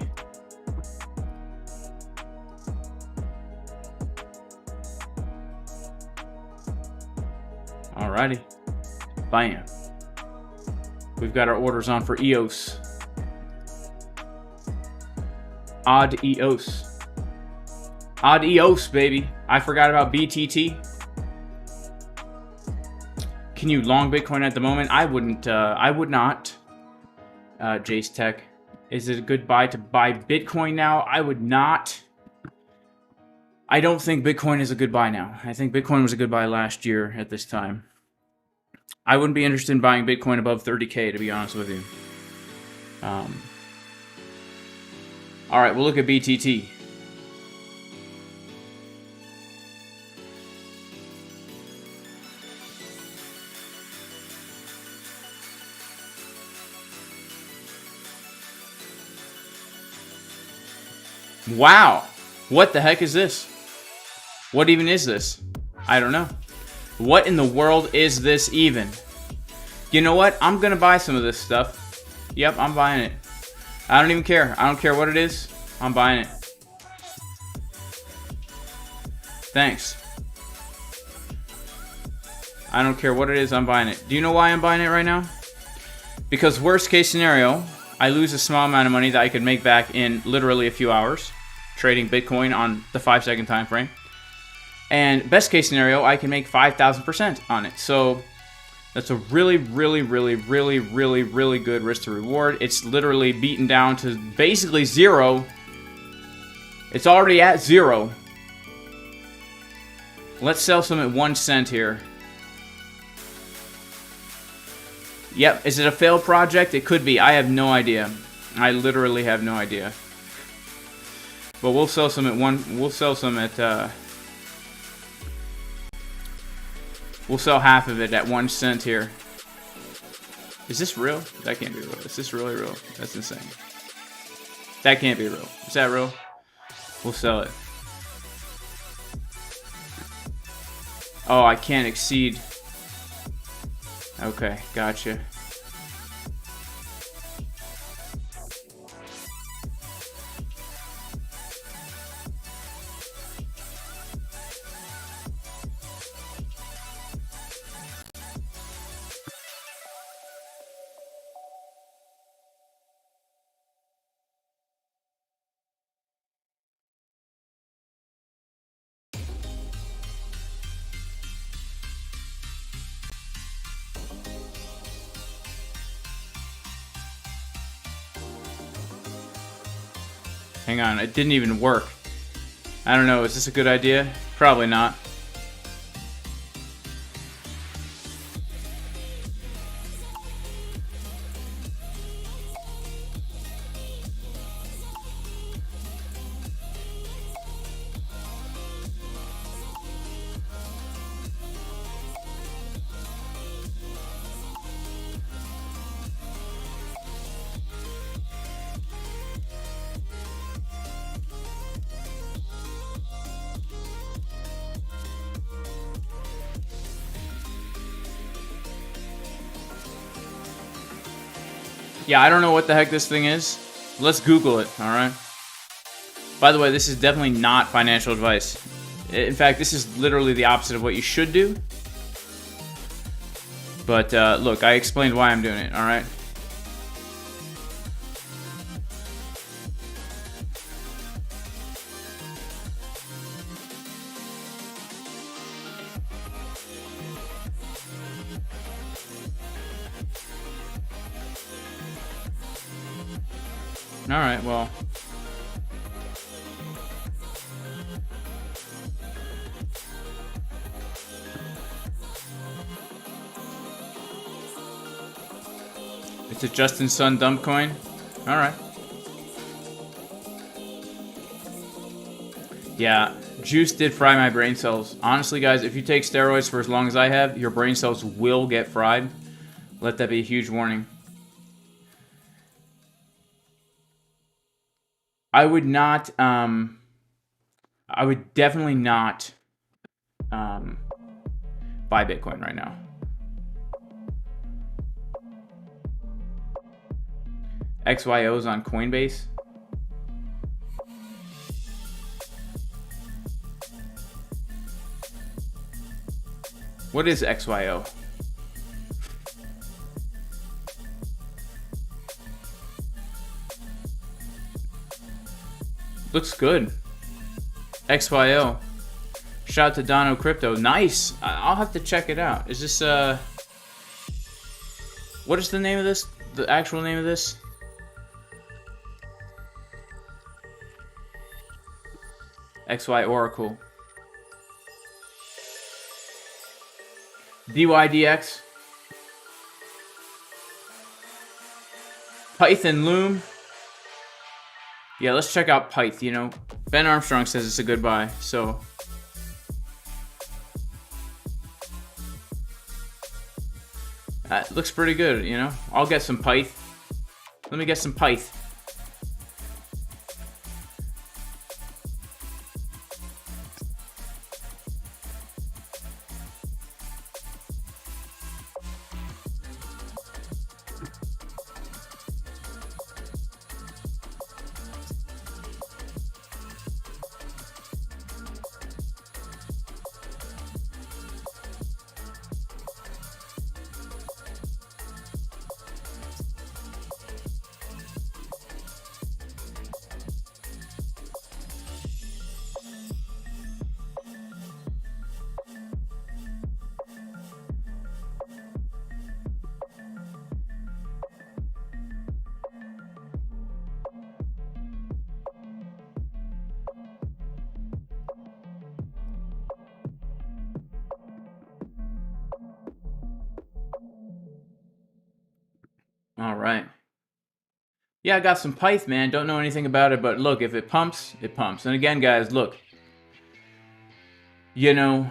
B: Alrighty. Bam. We've got our orders on for EOS. Odd EOS. Odd EOS, baby. I forgot about BTT. Can you long Bitcoin at the moment? I wouldn't. I would not. Jace Tech. Is it a good buy to buy Bitcoin now? I would not. I don't think Bitcoin is a good buy now. I think Bitcoin was a good buy last year at this time. I wouldn't be interested in buying Bitcoin above 30K, to be honest with you. All right, we'll look at BTT. Wow. What the heck is this? What even is this? I don't know. What in the world is this even? You know what? I'm going to buy some of this stuff. Yep, I'm buying it. I don't even care. I don't care what it is. I'm buying it. Thanks. I don't care what it is. I'm buying it. Do you know why I'm buying it right now? Because worst case scenario, I lose a small amount of money that I could make back in literally a few hours trading Bitcoin on the 5-second time frame. And best case scenario, I can make 5,000% on it. So that's a really, really, really, really, really, really good risk to reward. It's literally beaten down to basically zero. It's already at zero. Let's sell some at 1 cent here. Yep, is it a failed project? It could be. I have no idea. I literally have no idea. But we'll sell some at we'll sell half of it at 1 cent here. Is this real? That can't be real. Is this really real? That's insane. That can't be real. Is that real? We'll sell it. Oh, I can't exceed. Okay, gotcha. Hang on, it didn't even work. I don't know, is this a good idea? Probably not. Yeah, I don't know what the heck this thing is. Let's Google it, alright? By the way, this is definitely not financial advice. In fact, this is literally the opposite of what you should do. But, look, I explained why I'm doing it, alright? Alright, well. It's a Justin Sun dump coin? Alright. Yeah, juice did fry my brain cells. Honestly, guys, if you take steroids for as long as I have, your brain cells will get fried. Let that be a huge warning. I would not, I would definitely not buy Bitcoin right now. XYO's on Coinbase. What is XYO? Looks good. XYO. Shout out to Dono Crypto. Nice. I'll have to check it out. Is this what is the name of this? The actual name of this? XY Oracle. DYDX. Python Loom. Yeah, let's check out Pyth, you know. Ben Armstrong says it's a good buy, so. That looks pretty good, you know. I'll get some Pyth. Let me get some Pyth. All right. Yeah, I got some Pyth, man. Don't know anything about it, but look, if it pumps, it pumps. And again, guys, look. You know,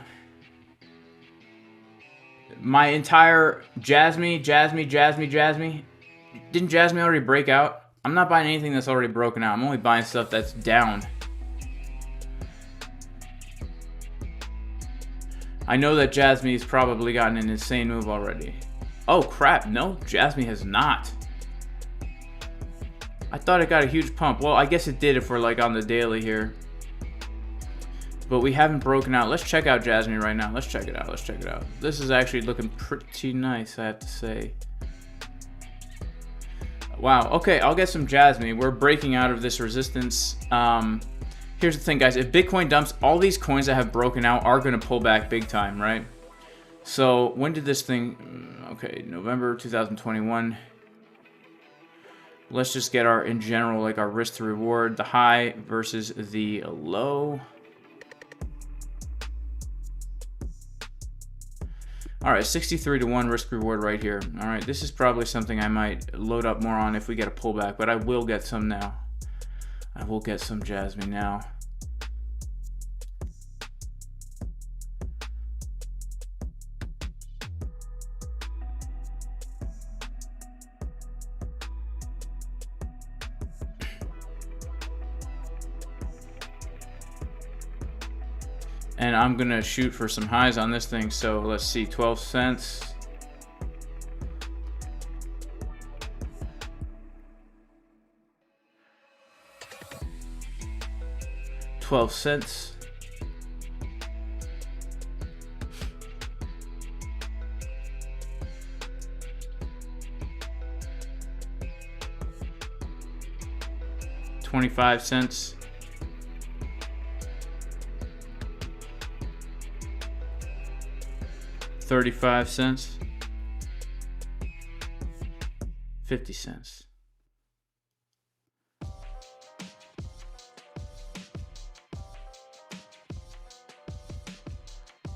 B: my entire Jasmine. Didn't Jasmine already break out? I'm not buying anything that's already broken out. I'm only buying stuff that's down. I know that Jasmine's probably gotten an insane move already. Oh crap, no, Jasmine has not. I thought it got a huge pump. Well, I guess it did if we're like on the daily here. But we haven't broken out. Let's check out Jasmine right now. Let's check it out. Let's check it out. This is actually looking pretty nice, I have to say. Wow, okay, I'll get some Jasmine. We're breaking out of this resistance. Here's the thing, guys. If Bitcoin dumps, all these coins that have broken out are going to pull back big time, right? So, when did this thing... Okay, November 2021. Let's just get our, in general, like our risk to reward. The high versus the low. Alright, 63 to 1 risk reward right here. Alright, this is probably something I might load up more on if we get a pullback, but I will get some now. I will get some Jasmine now. And I'm gonna shoot for some highs on this thing. So let's see, 12 cents. $0.12. $0.25. $0.35. 50 cents.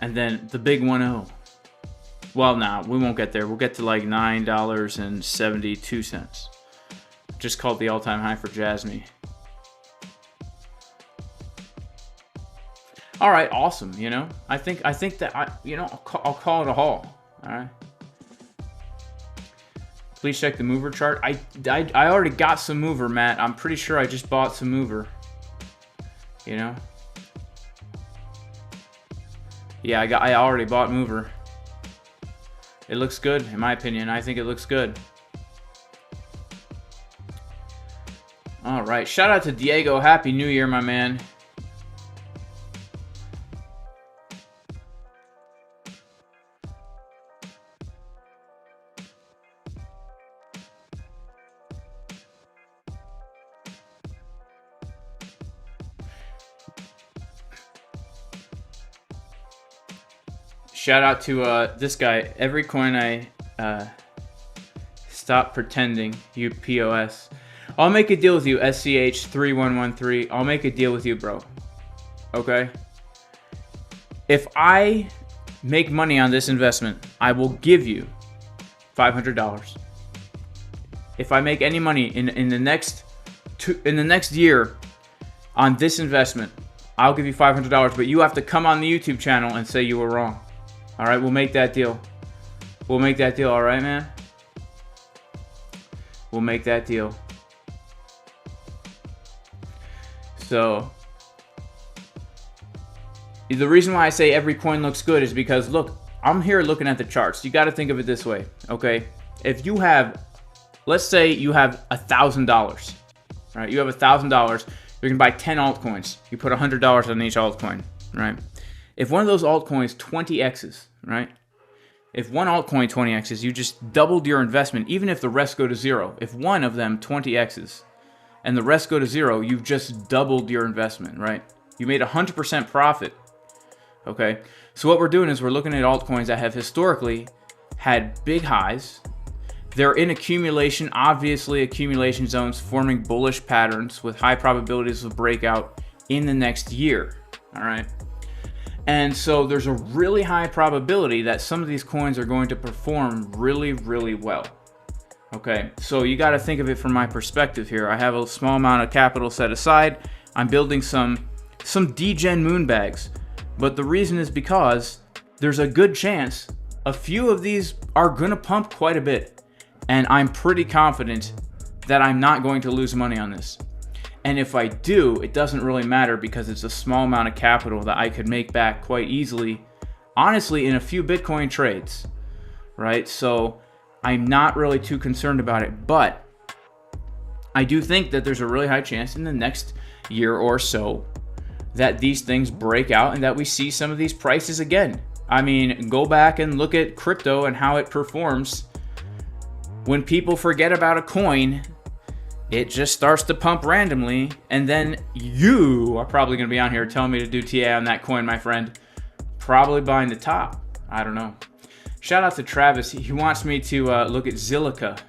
B: And then the big 1-0. Well, nah, we won't get there. We'll get to like $9.72. Just called the all-time high for Jasmine. All right, awesome. You know, I think that I'll call it a haul. All right. Please check the mover chart. I already got some mover, Matt. I'm pretty sure I just bought some mover. You know. Yeah, I already bought mover. It looks good, in my opinion. I think it looks good. All right, shout out to Diego. Happy New Year, my man. Shout out to this guy. Every coin I stop pretending, you POS. I'll make a deal with you, SCH3113. I'll make a deal with you, bro. Okay? If I make money on this investment, I will give you $500. If I make any money in the next year on this investment, I'll give you $500, but you have to come on the YouTube channel and say you were wrong. All right, we'll make that deal. We'll make that deal, all right, man? We'll make that deal. So, the reason why I say every coin looks good is because, look, I'm here looking at the charts. You got to think of it this way, okay? If you have, let's say you have $1,000, right? You have $1,000. You're going to buy 10 altcoins. You put $100 on each altcoin, right? If one of those altcoins 20x's, right? If one altcoin 20x's, you just doubled your investment, even if the rest go to zero. If one of them 20x's and the rest go to zero, you've just doubled your investment, right? You made 100% profit, okay? So what we're doing is we're looking at altcoins that have historically had big highs. They're in accumulation, obviously accumulation zones forming bullish patterns with high probabilities of breakout in the next year, all right? And so there's a really high probability that some of these coins are going to perform really, really well. Okay, so you got to think of it from my perspective here. I have a small amount of capital set aside. I'm building some degen moon bags, but the reason is because there's a good chance a few of these are gonna pump quite a bit, and I'm pretty confident that I'm not going to lose money on this. And if I do, it doesn't really matter because it's a small amount of capital that I could make back quite easily, honestly, in a few Bitcoin trades, right? So I'm not really too concerned about it, but I do think that there's a really high chance in the next year or so that these things break out and that we see some of these prices again. I mean, go back and look at crypto and how it performs. When people forget about a coin, it just starts to pump randomly, and then you are probably going to be on here telling me to do TA on that coin, my friend. Probably buying the top. I don't know. Shout out to Travis. He wants me to look at Zilliqa.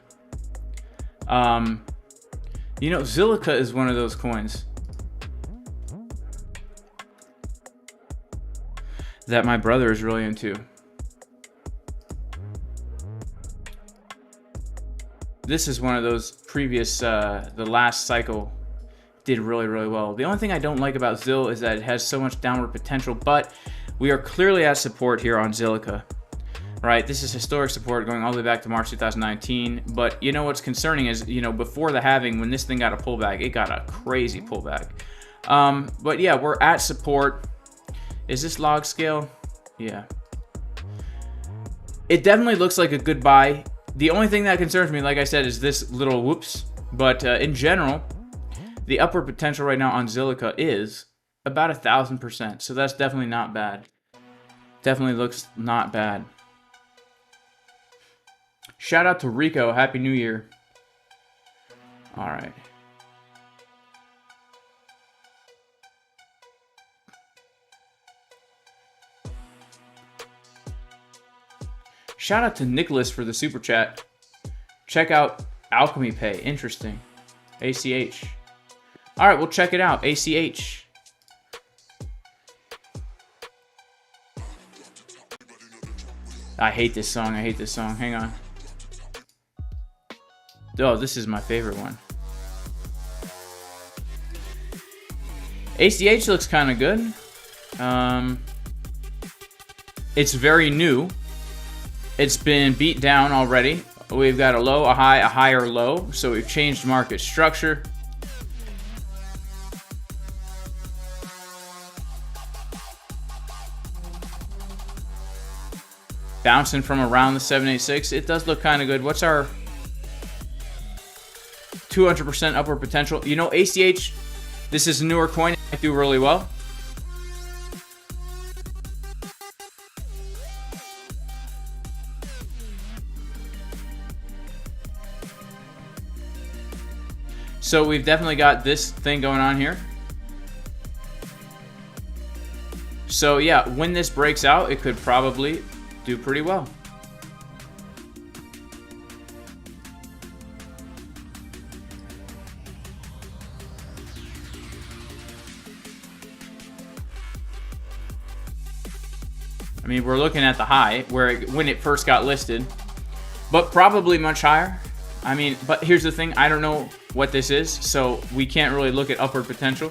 B: You know, Zilliqa is one of those coins that my brother is really into. This is one of those previous, the last cycle did really, really well. The only thing I don't like about ZIL is that it has so much downward potential, but we are clearly at support here on Zilliqa. Right, this is historic support going all the way back to March 2019. But you know what's concerning is, you know, before the halving, when this thing got a pullback, it got a crazy pullback. But yeah, we're at support. Is this log scale? Yeah. It definitely looks like a good buy. The only thing that concerns me, like I said, is this little whoops. But in general, the upward potential right now on Zilliqa is about 1,000%. So that's definitely not bad. Definitely looks not bad. Shout out to Rico. Happy New Year. All right. Shout out to Nicholas for the super chat. Check out Alchemy Pay. Interesting. ACH. All right, we'll check it out. ACH. I hate this song. I hate this song. Hang on. Oh, this is my favorite one. ACH looks kind of good. It's very new. It's been beat down already. We've got a low, a high, a higher low. So we've changed market structure. Bouncing from around the 786. It does look kind of good. What's our 200% upward potential? You know, ACH, this is a newer coin. I do really well. So we've definitely got this thing going on here. So yeah, when this breaks out, it could probably do pretty well. I mean, we're looking at the high when it first got listed, but probably much higher. I mean, but here's the thing, I don't know what this is, so we can't really look at upward potential.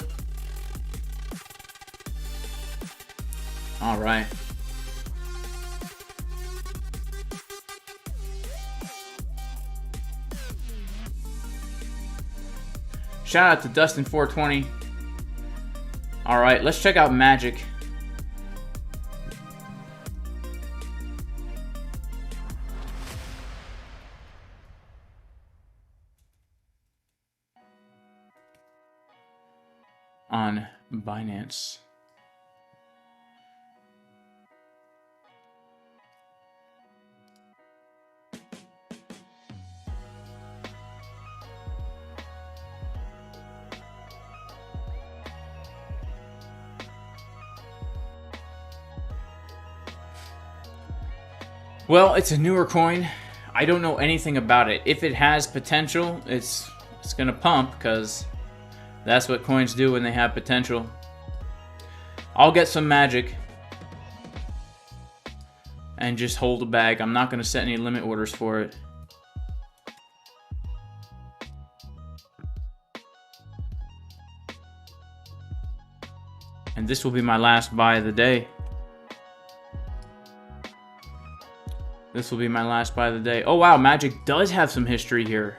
B: All right. Shout out to Dustin420. All right, let's check out Magic. On Binance. Well, it's a newer coin. I don't know anything about it. If it has potential, it's gonna pump because that's what coins do when they have potential. I'll get some Magic and just hold a bag. I'm not going to set any limit orders for it. And this will be my last buy of the day. This will be my last buy of the day. Oh wow, Magic does have some history here.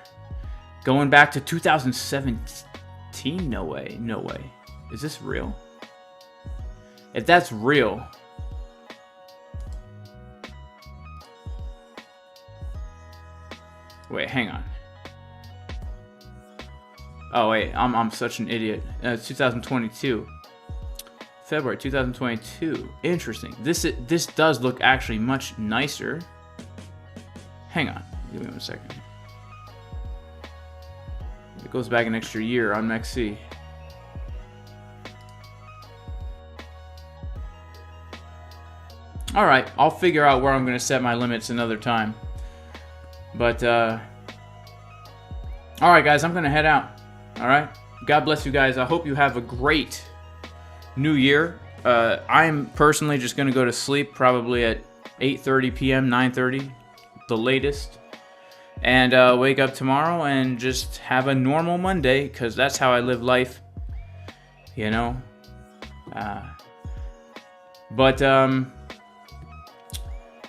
B: Going back to 2017? No way, no way. Is this real? If that's real... Wait, hang on. Oh wait, I'm such an idiot. It's 2022. February 2022. Interesting. This does look actually much nicer. Hang on. Give me 1 second. It goes back an extra year on MEXC. Alright, I'll figure out where I'm going to set my limits another time. But, alright guys, I'm going to head out. Alright? God bless you guys. I hope you have a great new year. I'm personally just going to go to sleep probably at 8:30 p.m., 9:30, the latest. And wake up tomorrow and just have a normal Monday, because that's how I live life. You know?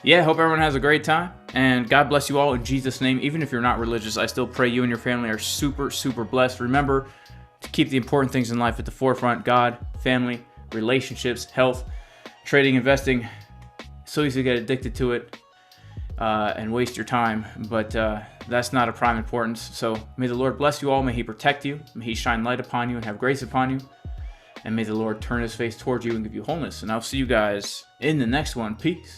B: Yeah, hope everyone has a great time. And God bless you all in Jesus' name. Even if you're not religious, I still pray you and your family are super, super blessed. Remember to keep the important things in life at the forefront. God, family, relationships, health, trading, investing. So easy to get addicted to it and waste your time. But that's not of prime importance. So may the Lord bless you all. May He protect you. May He shine light upon you and have grace upon you. And may the Lord turn His face towards you and give you wholeness. And I'll see you guys in the next one. Peace.